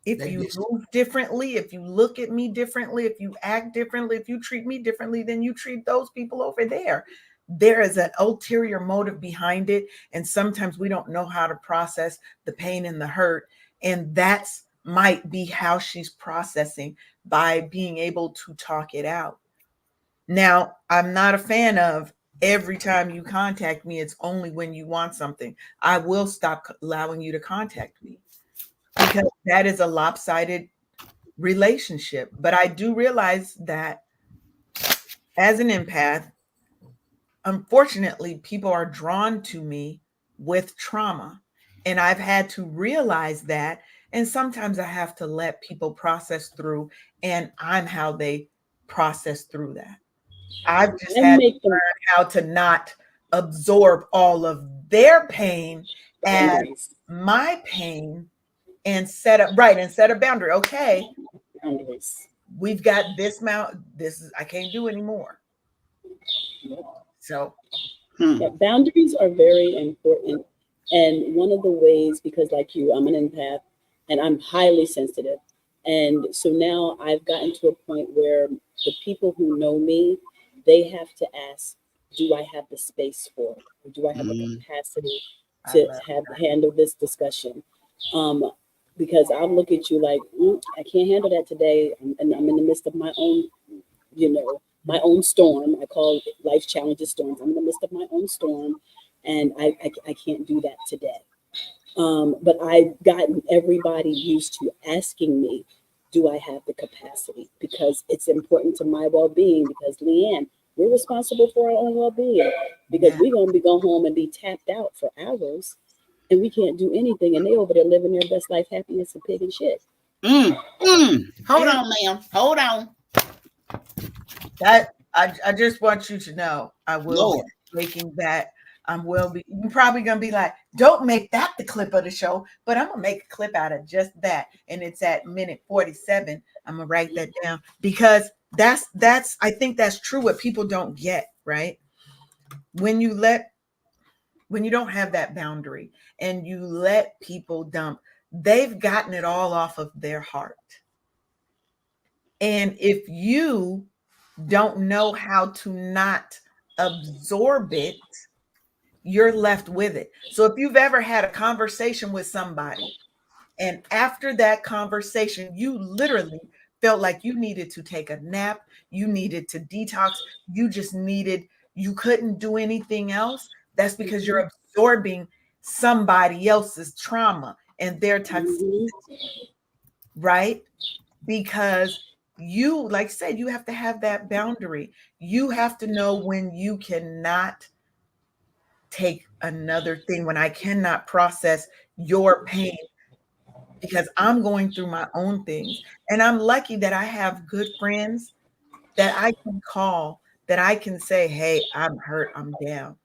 if you move differently, if you look at me differently, if you act differently, if you treat me differently than you treat those people over there, there is an ulterior motive behind it. And sometimes we don't know how to process the pain and the hurt. And that's might be how she's processing by being able to talk it out. Now, I'm not a fan of every time you contact me, it's only when you want something. I will stop allowing you to contact me because that is a lopsided relationship. But I do realize that as an empath, unfortunately, people are drawn to me with trauma. And I've had to realize that. And sometimes I have to let people process through, and I'm how they process through that. I've just had to learn how to not absorb all of their pain as my pain and set a boundary. Okay, we've got this amount. I can't do anymore. So boundaries are very important. And one of the ways, because like you, I'm an empath and I'm highly sensitive. And so now I've gotten to a point where the people who know me, they have to ask, do I have the space for it? Or do I have the capacity to handle this discussion? Because I'll look at you like, I can't handle that today. And I'm in the midst of my own, my own storm. I call life challenges storms. I'm in the midst of my own storm, and I can't do that today. But I've gotten everybody used to asking me, do I have the capacity? Because it's important to my well-being. Because LeAnne, we're responsible for our own well-being. Because we're going to go home and be tapped out for hours, and we can't do anything. And they over there living their best life, happiness and pig and shit. Hold on, ma'am. Hold on. That I just want you to know, I will be making that. You're probably gonna be like, don't make that the clip of the show, but I'm gonna make a clip out of just that, and it's at minute 47. I'm gonna write that down because that's I think that's true. What people don't get, right? When you don't have that boundary and you let people dump, they've gotten it all off of their heart. And if you don't know how to not absorb it, you're left with it. So if you've ever had a conversation with somebody and after that conversation, you literally felt like you needed to take a nap, you needed to detox, you couldn't do anything else, that's because you're absorbing somebody else's trauma and their toxicity, right? Because you, like I said, you have to have that boundary. You have to know when you cannot take another thing, when I cannot process your pain, because I'm going through my own things. And I'm lucky that I have good friends that I can call, that I can say, hey, I'm hurt, I'm down.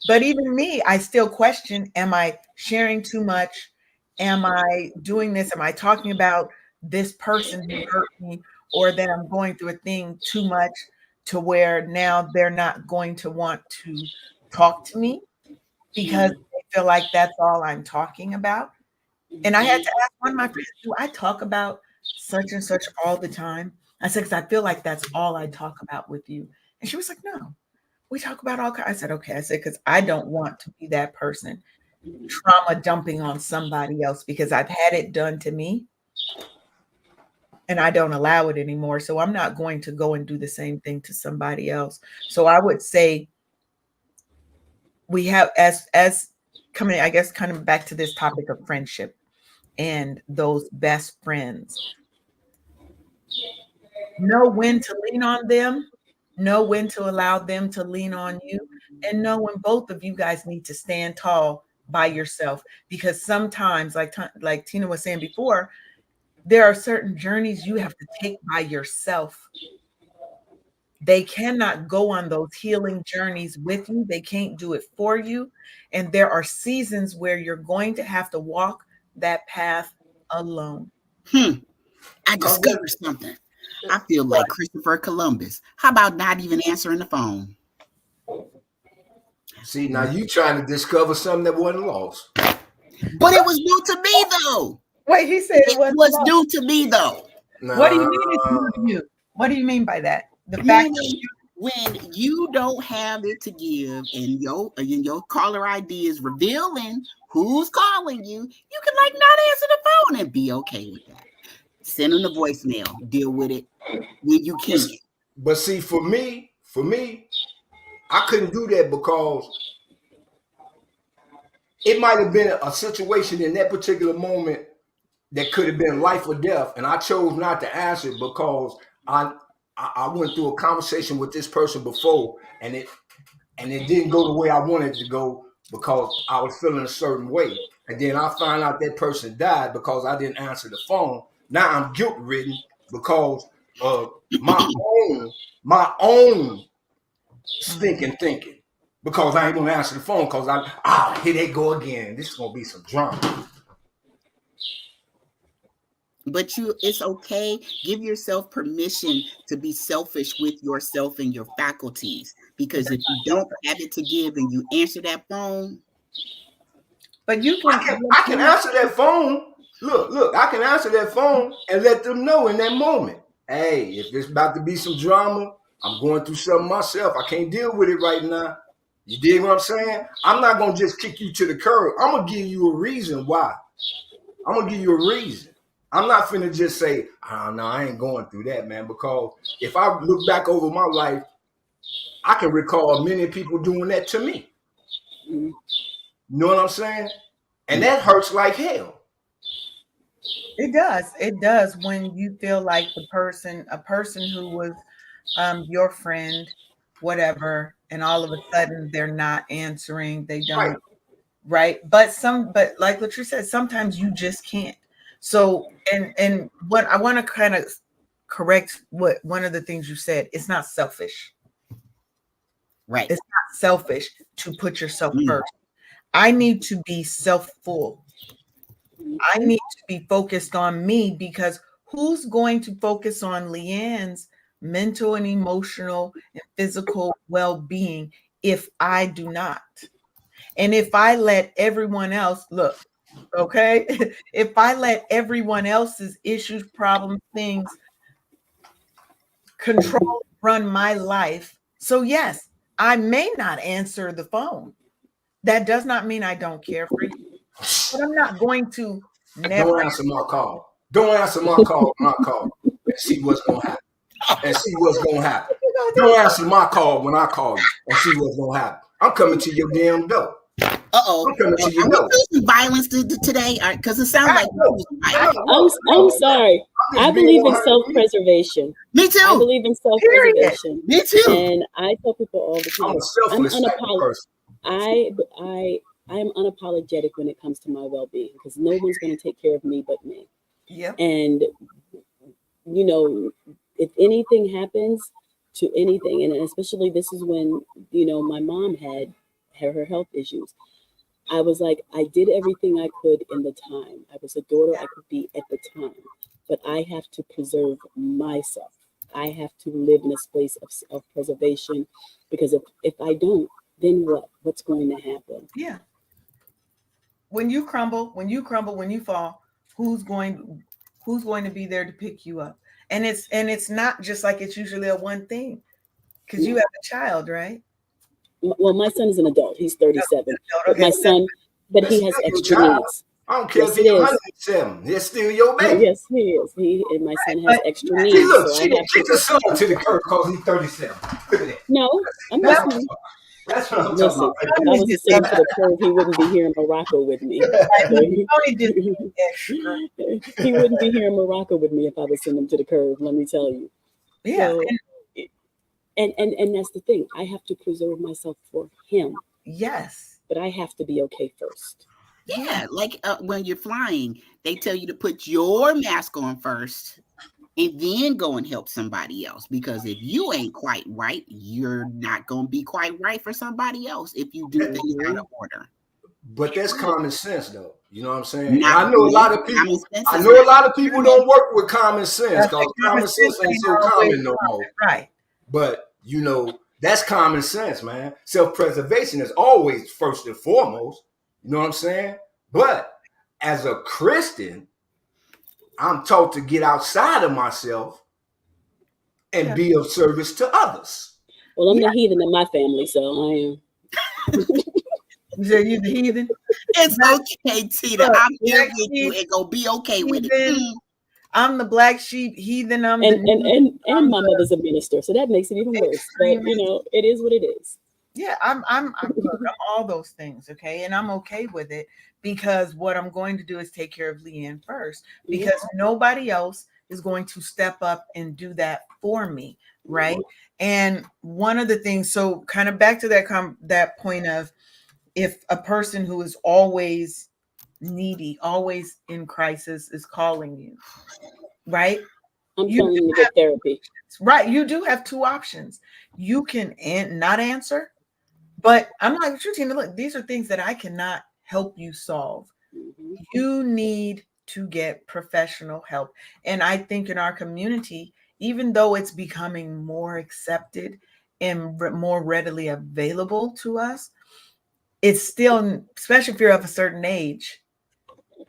But even me, I still question, am I sharing too much? Am I doing this? Am I talking about this person who hurt me, or that I'm going through a thing too much to where now they're not going to want to talk to me because they feel like that's all I'm talking about? And I had to ask one of my friends, do I talk about such and such all the time? I said, because I feel like that's all I talk about with you. And she was like, no, we talk about all kinds. I said, okay. I said, because I don't want to be that person trauma dumping on somebody else, because I've had it done to me and I don't allow it anymore. So I'm not going to go and do the same thing to somebody else. So I would say we have, as coming, I guess, kind of back to this topic of friendship and those best friends. Know when to lean on them, know when to allow them to lean on you, and know when both of you guys need to stand tall by yourself. Because sometimes, like Tina was saying before, there are certain journeys you have to take by yourself. They cannot go on those healing journeys with you. They can't do it for you. And there are seasons where you're going to have to walk that path alone. I discovered something. I feel like Christopher Columbus. How about not even answering the phone? See, now you trying to discover something that wasn't lost. But it was due to me, though. Wait, he said it was due to me, though. What do you mean it's due to you? What do you mean by that? The fact when you don't have it to give and your caller ID is revealing who's calling you, you can like not answer the phone and be okay with that. Send them the voicemail. Deal with it when you can. But see, for me, I couldn't do that because it might have been a situation in that particular moment that could have been life or death, and I chose not to answer because I went through a conversation with this person before, and it didn't go the way I wanted it to go because I was feeling a certain way, and then I found out that person died because I didn't answer the phone. Now I'm guilt ridden because of my own stinking thinking. Because I ain't gonna answer the phone because here they go again. This is gonna be some drama. But it's okay. Give yourself permission to be selfish with yourself and your faculties. Because if you don't have it to give and you answer that phone. But I can answer that phone. Look, I can answer that phone and let them know in that moment. Hey, if there's about to be some drama, I'm going through something myself. I can't deal with it right now. You dig what I'm saying? I'm not gonna just kick you to the curb. I'm gonna give you a reason why. I'm gonna give you a reason. I'm not finna just say, oh, no, I ain't going through that, man. Because if I look back over my life, I can recall many people doing that to me. You know what I'm saying? And that hurts like hell. It does. It does when you feel like a person who was your friend, whatever, and all of a sudden they're not answering. They don't, right? But like Latrice said, sometimes you just can't. So, and what I want to kind of correct one of the things you said, it's not selfish. Right. It's not selfish to put yourself first. I need to be self-full. I need to be focused on me because who's going to focus on LeAnne's mental and emotional and physical well-being if I do not? And if I let everyone else look, okay, if I let everyone else's issues, problems, things control, run my life. So yes, I may not answer the phone. That does not mean I don't care for you, but I'm not going to never Don't answer my call. Don't answer my call when I call and see what's gonna happen. And see what's gonna happen. Don't answer my call when I call you and see what's gonna happen. I'm coming to your damn door. I'm coming to your door. Violence today, because it sounds like I'm sorry. I believe in self-preservation. Me too. I believe in self-preservation. Me too. And I tell people all the time, I'm a selfless person. I'm unapologetic when it comes to my well-being because no one's going to take care of me but me. Yep. And you know, if anything happens to anything, and especially this is when my mom had her health issues. I was like, I did everything I could in the time. I was a daughter I could be at the time, but I have to preserve myself. I have to live in a space of preservation because if I don't, then what? What's going to happen? Yeah. When you crumble, when you fall, who's going to be there to pick you up? And it's not just like it's usually a one thing because you have a child, right? Well, my son is an adult. He's 37. Okay. My son, but he has extra needs. I don't care if he's 107. He's still your baby. Yes, he is. And my son has extra needs. She the son to the curb because he's 37. Look at that. No, I'm listening. That's what I'm talking about. If I was to send him to the curb, he wouldn't be here in Morocco with me. He wouldn't be here in Morocco with me if I was sending him to the curb, let me tell you. Yeah. So, and that's the thing. I have to preserve myself for him, Yes. but I have to be okay first. Yeah, like when you're flying, they tell you to put your mask on first and then go and help somebody else. Because if you ain't quite right, you're not going to be quite right for somebody else if you do things out of order. But that's common sense, though. You know what I'm saying? And Not I know a lot of common people. sense I is know a not lot of people don't work with common sense That's because the common sense ain't so always common no more. right. But you know, that's common sense, man. Self-preservation is always first and foremost. You know what I'm saying? But as a Christian, I'm taught to get outside of myself and be of service to others. Well, I'm the heathen in my family, so I am. You say you the heathen? It's okay, Tina. Look, I'm here black with you sheep, and go be okay with it. heathen. I'm the black sheep, heathen. I'm And the and my mother's a minister, so that makes it even worse. But it is what it is. yeah. I'm look, I'm all those things, okay, and I'm okay with it because what I'm going to do is take care of LeAnne first because nobody else is going to step up and do that for me, right? And one of the things, so kind of back to that point of if a person who is always needy, always in crisis is calling you, right? I'm You telling them to get therapy. right. You do have two options. You can not answer, but I'm like, Tina, look, these are things that I cannot help you solve. Mm-hmm. You need to get professional help. And I think in our community, even though it's becoming more accepted and more readily available to us, it's still, especially if you're of a certain age,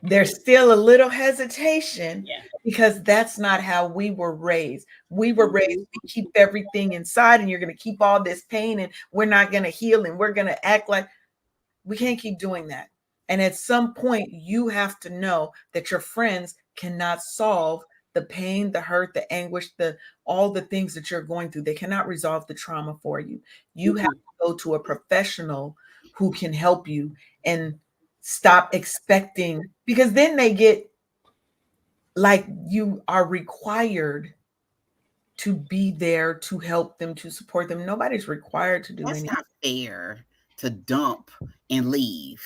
there's still a little hesitation because that's not how we were raised. We were raised to keep everything inside and you're going to keep all this pain and we're not going to heal and we're going to act like we can't keep doing that. And at some point, you have to know that your friends cannot solve the pain, the hurt, the anguish, all the things that you're going through. They cannot resolve the trauma for you. You have to go to a professional who can help you and stop expecting, because then they get like you are required to be there to help them, to support them. Nobody's required to do anything. That's not fair to dump and leave.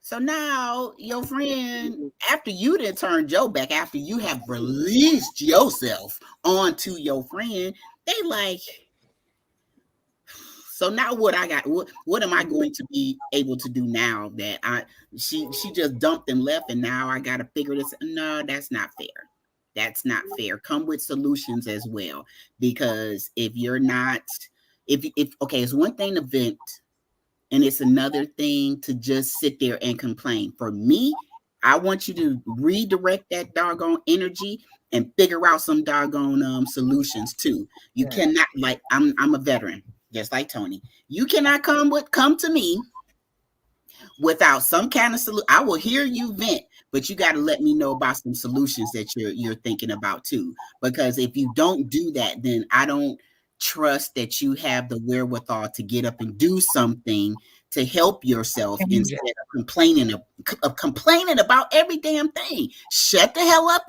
So now your friend, after you done turned your back, after you have released yourself onto your friend, they like, so now what I got, what am I going to be able to do now that she just dumped and left and now I got to figure this? No, that's not fair. That's not fair. Come with solutions as well. Because if you're not, if okay, it's one thing to vent and it's another thing to just sit there and complain. For me, I want you to redirect that doggone energy and figure out some doggone solutions too. You cannot, like, I'm a veteran, just like Tony. You cannot come to me without some kind of solution. I will hear you vent, but you got to let me know about some solutions that you're thinking about too. Because if you don't do that, then I don't trust that you have the wherewithal to get up and do something to help yourself instead of complaining about every damn thing. Shut the hell up.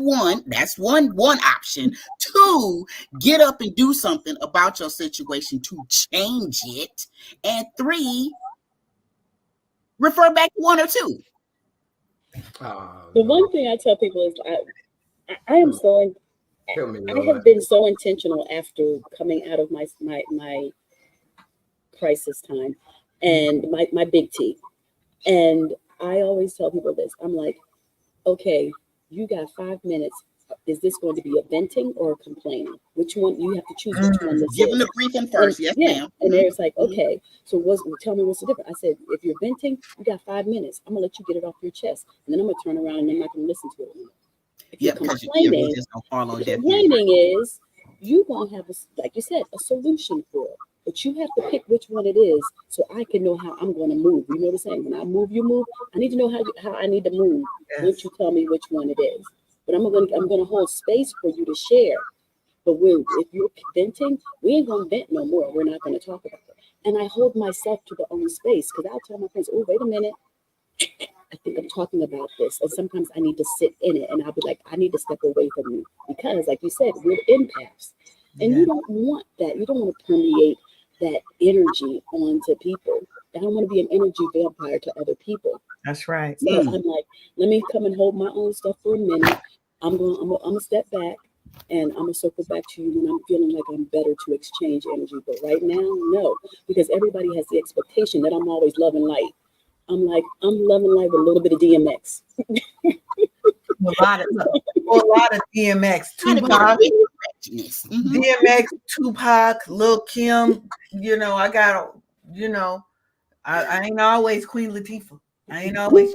That's one option. Two, get up and do something about your situation to change it. And three, refer back to one or two. The one thing I tell people is I am so I have been so intentional after coming out of my crisis time and my big T. And I always tell people this. I'm like, okay, you got 5 minutes. Is this going to be a venting or a complaining? Which one? You have to choose which one this Give is. them the briefing first. Yes, ma'am. And there's like, okay, so tell me what's the difference. I said, if you're venting, you got 5 minutes. I'm gonna let you get it off your chest, and then I'm gonna turn around and I'm not gonna listen to it. If you're complaining, is you gonna have like you said, a solution for it. But you have to pick which one it is, so I can know how I'm going to move. You know what I'm saying? When I move, you move. I need to know how I need to move. Once you tell me which one it is, but I'm gonna hold space for you to share. But if you're venting, we ain't gonna vent no more. We're not gonna talk about it. And I hold myself to the own space because I'll tell my friends, "Oh, wait a minute, I think I'm talking about this." And sometimes I need to sit in it, and I'll be like, "I need to step away from you," because, like you said, we're empaths. And you don't want that. You don't want to permeate that energy onto people. I don't want to be an energy vampire to other people. That's right. So I'm like, let me come and hold my own stuff for a minute. I'm gonna step back, and I'm gonna circle back to you when I'm feeling like I'm better to exchange energy. But right now, no, because everybody has the expectation that I'm always love and light. I'm like, I'm loving life with a little bit of DMX. A lot of DMX, Tupac, DMX, Tupac, Lil Kim. You know, I got, you know, I ain't always Queen Latifah. I ain't always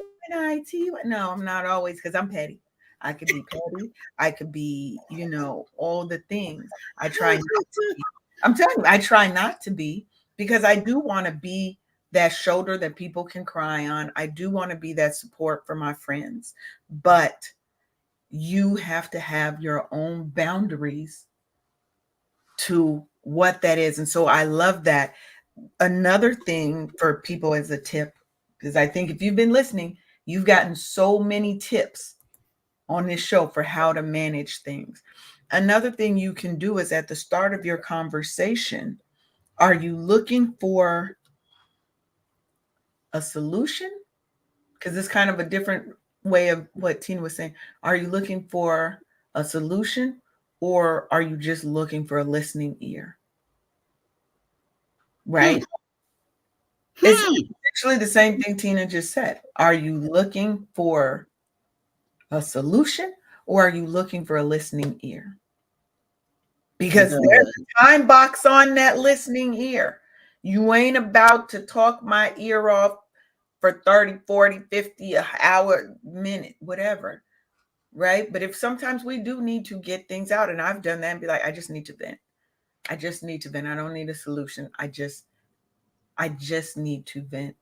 no, I'm not always, because I'm petty. I could be petty. I could be, you know, all the things. I try not to be. I'm telling you, I try not to be, because I do want to be that shoulder that people can cry on. I do want to be that support for my friends. But you have to have your own boundaries to what that is. And so I love that. Another thing for people as a tip, because I think if you've been listening, you've gotten so many tips on this show for how to manage things. Another thing you can do is at the start of your conversation, are you looking for a solution? Because it's kind of a different way of what Tina was saying. Are you looking for a solution, or are you just looking for a listening ear? Right? It's actually the same thing Tina just said. Are you looking for a solution, or are you looking for a listening ear? Because there's a time box on that listening ear. You ain't about to talk my ear off for 30, 40, 50, an hour, minute, whatever. Right? But if sometimes we do need to get things out, and I've done that and be like, I just need to vent. I just need to vent. I don't need a solution. I just need to vent.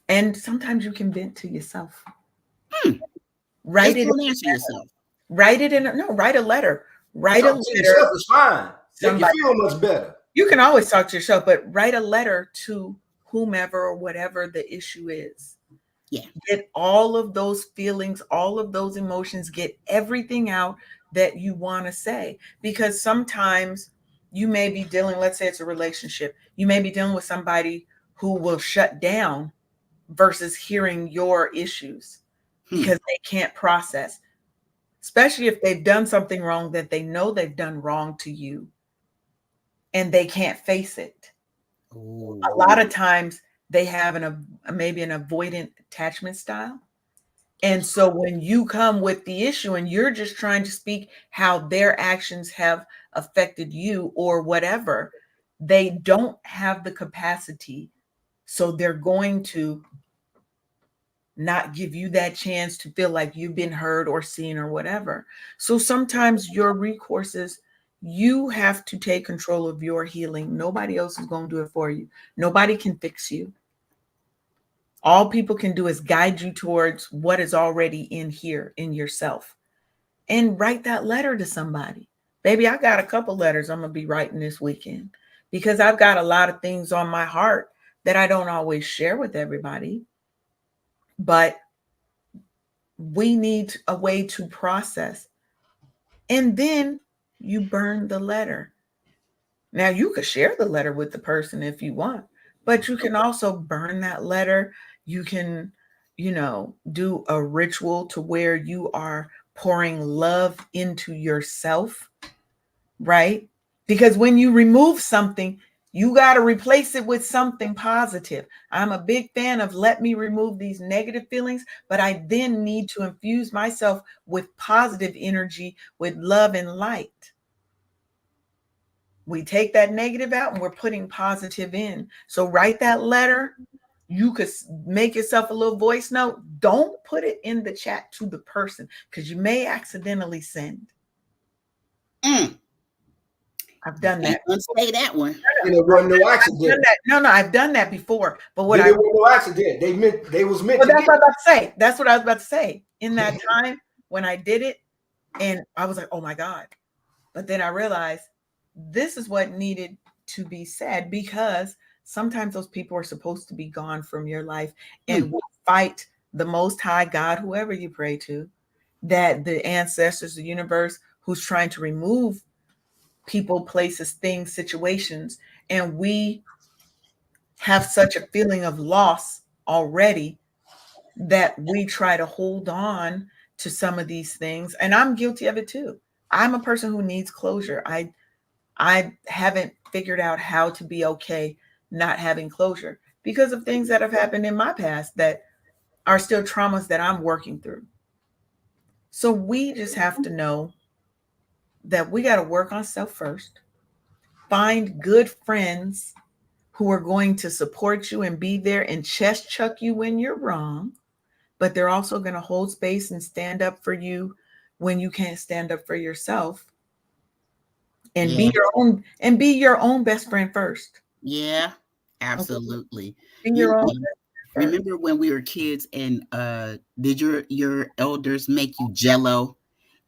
And sometimes you can vent to yourself. Write it. Answer yourself. Write it in. Write a letter. Write a letter. Yourself is fine. Make you feel much better. You can always talk to yourself, but write a letter to whomever or whatever the issue is. Yeah. Get all of those feelings, all of those emotions, get everything out that you want to say. Because sometimes you may be dealing, let's say it's a relationship, you may be dealing with somebody who will shut down versus hearing your issues because they can't process, especially if they've done something wrong that they know they've done wrong to you and they can't face it. Ooh. A lot of times they have maybe an avoidant attachment style. And so when you come with the issue and you're just trying to speak how their actions have affected you or whatever, they don't have the capacity. So they're going to not give you that chance to feel like you've been heard or seen or whatever. So sometimes your recourse is you have to take control of your healing. Nobody else is going to do it for you. Nobody can fix you. All people can do is guide you towards what is already in here in yourself. And write that letter to somebody. Baby, I got a couple letters I'm going to be writing this weekend because I've got a lot of things on my heart that I don't always share with everybody. But we need a way to process. And then you burn the letter. Now, you could share the letter with the person if you want, but you can also burn that letter. You can, do a ritual to where you are pouring love into yourself, right? Because when you remove something, you got to replace it with something positive. I'm a big fan of let me remove these negative feelings, but I then need to infuse myself with positive energy, with love and light. We take that negative out and we're putting positive in. So write that letter. You could make yourself a little voice note. Don't put it in the chat to the person because you may accidentally send. I've done that. Say that one. It wasn't no accident. No, I've done that before. But what it was no accident. They was meant to. That's what I was about to say. That's what I was about to say. In that time when I did it, and I was like, oh my God. But then I realized this is what needed to be said because sometimes those people are supposed to be gone from your life, and we fight the Most High God, whoever you pray to, that the ancestors, the universe, who's trying to remove people, places, things, situations, and we have such a feeling of loss already that we try to hold on to some of these things. And I'm guilty of it too. I'm a person who needs closure. I haven't figured out how to be okay not having closure because of things that have happened in my past that are still traumas that I'm working through. So we just have to know that we got to work on self first, find good friends who are going to support you and be there and chest chuck you when you're wrong, but they're also going to hold space and stand up for you when you can't stand up for yourself, and Yeah. be your own best friend first. Yeah, absolutely. Be your own best friend first. Remember when we were kids and did your elders make you jello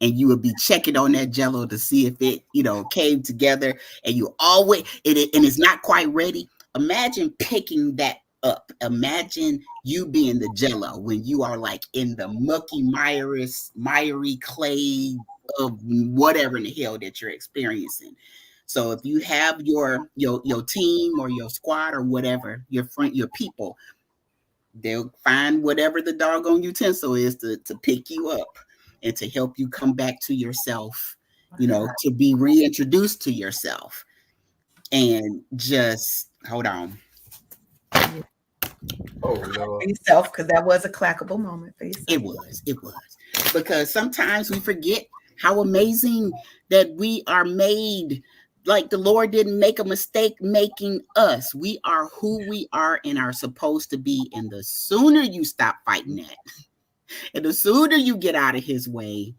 and you would be checking on that jello to see if it, came together, and you always and it's not quite ready. Imagine picking that up. Imagine you being the jello when you are like in the mucky, miry clay of whatever in the hell that you're experiencing. So if you have your team or your squad or whatever, your friend, your people, they'll find whatever the doggone utensil is to pick you up and to help you come back to yourself, to be reintroduced to yourself. And just hold on. Oh Lord. For yourself, because that was a clackable moment for yourself. It was. Because sometimes we forget how amazing that we are made. Like the Lord didn't make a mistake making us. We are who we are and are supposed to be. And the sooner you stop fighting that, and the sooner you get out of his way,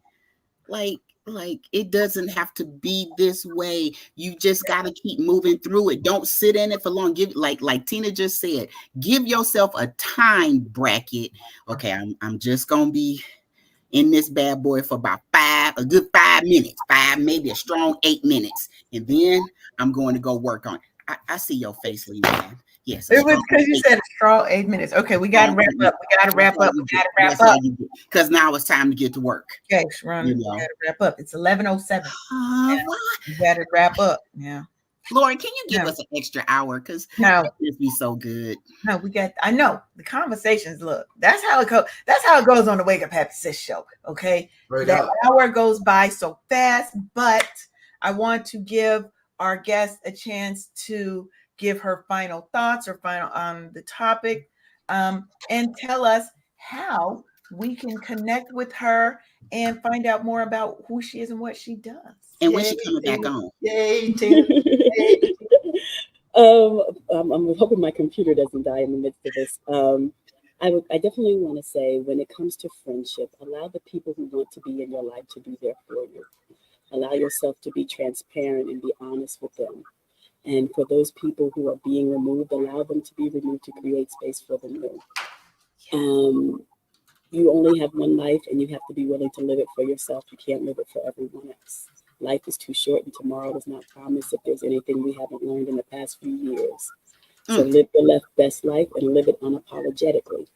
like it doesn't have to be this way. You just got to keep moving through it. Don't sit in it for long. Give like Tina just said, give yourself a time bracket. Okay, I'm just gonna be in this bad boy for about a good 5 minutes, maybe a strong 8 minutes, and then I'm going to go work on it. I see your face, LeAnne. Yes, it was because you said a strong 8 minutes. Okay, we got to wrap up. We got to wrap up. Because now it's time to get to work. Okay, Sheronda, we got to wrap up. It's 11:07. We got to wrap up. Yeah. Lord, can you give us an extra hour? Because no, it'd be so good. No, I know the conversations. Look, that's how it goes. That's how it goes on the Wake Up Happy Sis show. Okay, that hour goes by so fast. But I want to give our guest a chance to give her final thoughts or final on the topic, and tell us how we can connect with her and find out more about who she is and what she does. And when she coming back on? Yay, Tina. I'm hoping my computer doesn't die in the midst of this. I definitely want to say, when it comes to friendship, allow the people who want to be in your life to be there for you. Allow yourself to be transparent and be honest with them. And for those people who are being removed, allow them to be removed to create space for the new. You only have one life, and you have to be willing to live it for yourself. You can't live it for everyone else. Life is too short, and tomorrow does not promise if there's anything we haven't learned in the past few years. So live your best life and live it unapologetically.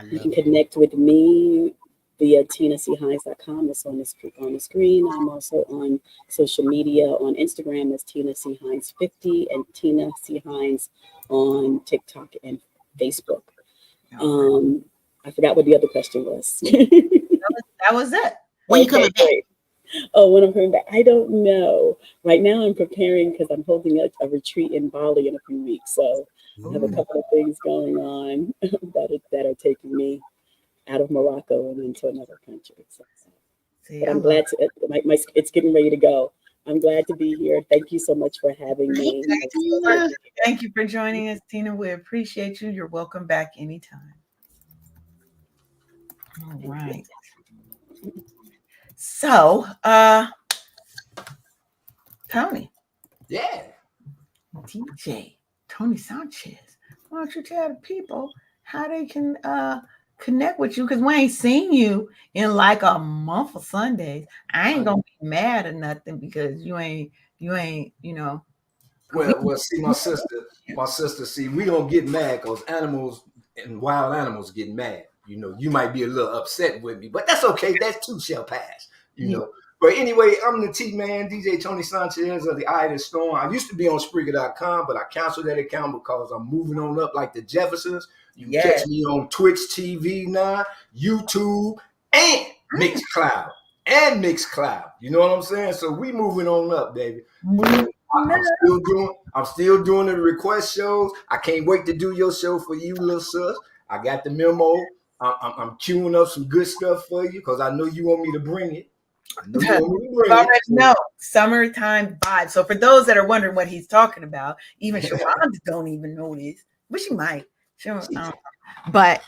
You can connect with me via tinachines.com. It's on the screen. I'm also on social media on Instagram as Tina C. Hines 50 and Tina C. Hines on TikTok and Facebook. I forgot what the other question was. that was it. When you coming back? Oh, when I'm coming back, I don't know. Right now, I'm preparing because I'm holding a retreat in Bali in a few weeks. So I have a couple of things going on that are taking me out of Morocco and into another country. But I'm glad to. It's getting ready to go. I'm glad to be here. Thank you so much for having me. Thank you for joining us, Tina. We appreciate you. You're welcome back anytime. All right. So, Tony. Yeah. DJ Tony Sanchez. Why don't you tell the people how they can connect with you? Because we ain't seen you in like a month of Sundays. I ain't gonna be mad or nothing because you ain't, Well, see, my sister, see, we don't get mad because animals and wild animals get mad. You might be a little upset with me, but that's okay. That too shall pass. But anyway, I'm the T-Man, DJ Tony Sanchez of the Eye of the Storm. I used to be on Spreaker.com, but I canceled that account because I'm moving on up like the Jeffersons. You can catch me on Twitch TV now, YouTube, and Mixcloud. You know what I'm saying? So we moving on up, baby. I'm still doing the request shows. I can't wait to do your show for you, little sis. I got the memo. I'm queuing up some good stuff for you because I know you want me to bring it. Already know summertime vibe. So for those that are wondering what he's talking about, even Sheronda don't even know this, but she might. But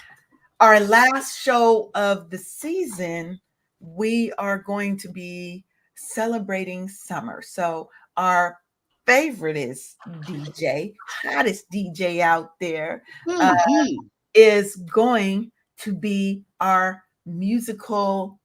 our last show of the season, we are going to be celebrating summer. So our favorite is DJ, hottest DJ out there, is going to be our musical.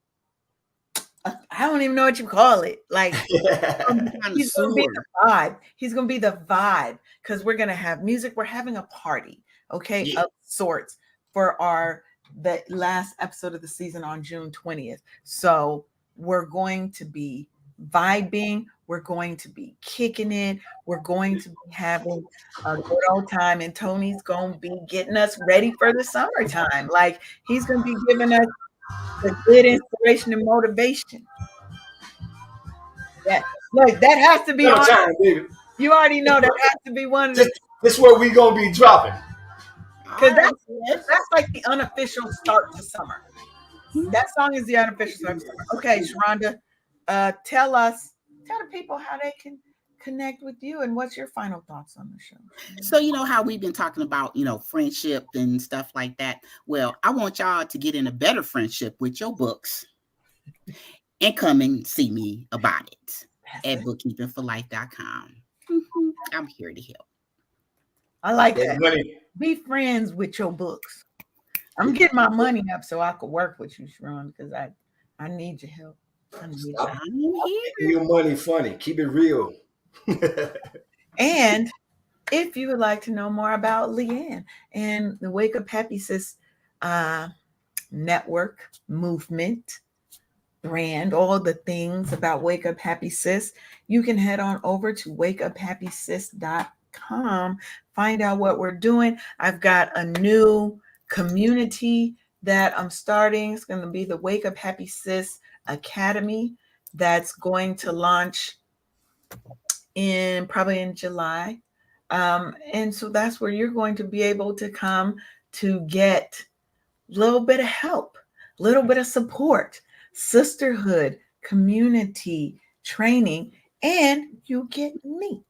I don't even know what you call it. Like he's going to be the vibe. He's going to be the vibe because we're going to have music. We're having a party, okay, of sorts for the last episode of the season on June 20th. So we're going to be vibing. We're going to be kicking it. We're going to be having a good old time. And Tony's going to be getting us ready for the summertime. Like he's going to be giving us the good inspiration and motivation. Yeah, look, that has to be on. Time, baby. You already know that has to be one of the. This is what we're gonna be dropping. Because that's like the unofficial start to summer. That song is the unofficial start to summer. Okay, Sheronda, tell the people how they can connect with you and what's your final thoughts on the show. So you know how we've been talking about, friendship and stuff like that. Well, I want y'all to get in a better friendship with your books and come and see me about it at bookkeepingforlife.com. I'm here to help. I like that. Money. Be friends with your books. I'm getting my money up so I could work with you, Sheronda, because I need your help. Keep your money funny. Keep it real. And if you would like to know more about LeAnne and the Wake Up Happy Sis network, movement, brand, all the things about Wake Up Happy Sis, you can head on over to wakeuphappysis.com. Find out what we're doing. I've got a new community that I'm starting. It's going to be the Wake Up Happy Sis Academy that's going to launch probably in July. And so that's where you're going to be able to come to get a little bit of help, a little bit of support, sisterhood, community, training, and you get me.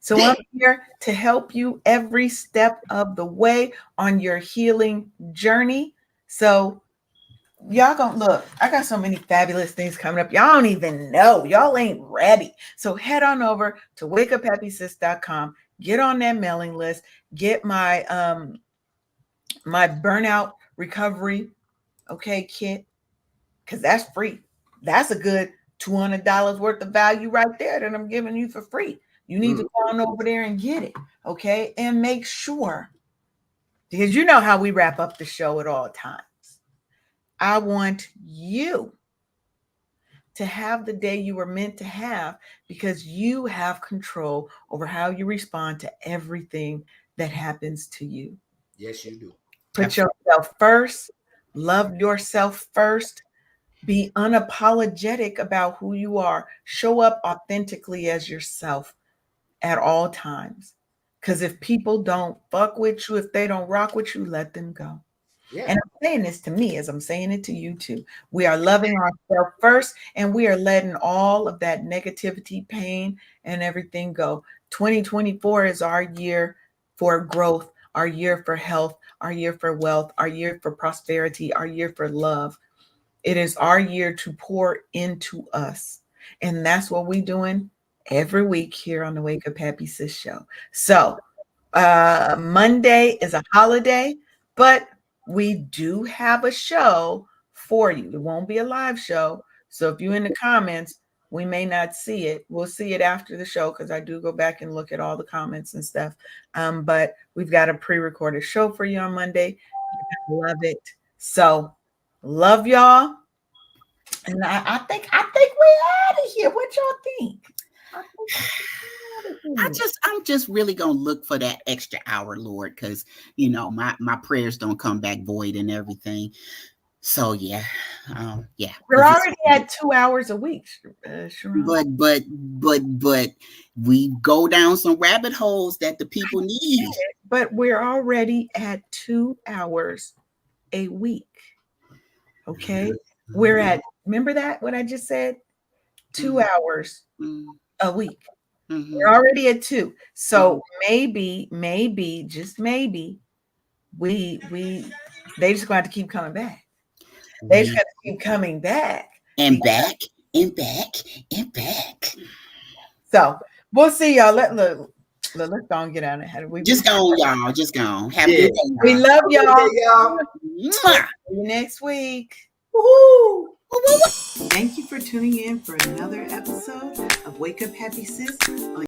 So I'm here to help you every step of the way on your healing journey. So y'all gonna look, I got so many fabulous things coming up. Y'all don't even know. Y'all ain't ready. So head on over to wakeuphappysis.com, get on that mailing list, get my my burnout recovery kit, because that's free. That's a good $200 worth of value right there that I'm giving you for free. You need to go on over there and get it, okay? And make sure, because you know how we wrap up the show at all times. I want you to have the day you were meant to have because you have control over how you respond to everything that happens to you. Yes, you do. Put yourself first. Love yourself first. Be unapologetic about who you are. Show up authentically as yourself at all times. Because if people don't fuck with you, if they don't rock with you, let them go. Yeah. And I'm saying this to me as I'm saying it to you too. We are loving ourselves first, and we are letting all of that negativity, pain, and everything go. 2024 is our year for growth, our year for health, our year for wealth, our year for prosperity, our year for love. It is our year to pour into us. And that's what we're doing every week here on the Wake Up Happy Sis show. So Monday is a holiday, but we do have a show for you. It won't be a live show. So if you're in the comments, we may not see it. We'll see it after the show because I do go back and look at all the comments and stuff. But we've got a pre-recorded show for you on Monday. Love it. So love y'all. And I think we're out of here. What y'all think? I'm just really gonna look for that extra hour, Lord, because my prayers don't come back void and everything. So yeah. We're already at 2 hours a week, Sheronda. But we go down some rabbit holes that the people need. But we're already at 2 hours a week. Okay. We're at, remember that what I just said? 2 hours a week. We're already at 2. So maybe, just maybe, they just going to have to keep coming back. They just have to keep coming back. And back and back and back. So we'll see y'all. Let's go and get out of here. Just go, y'all. Just go. Have a good day. We love y'all. See you next week. Woo-hoo. Thank you for tuning in for another episode of Wake Up Happy Sis on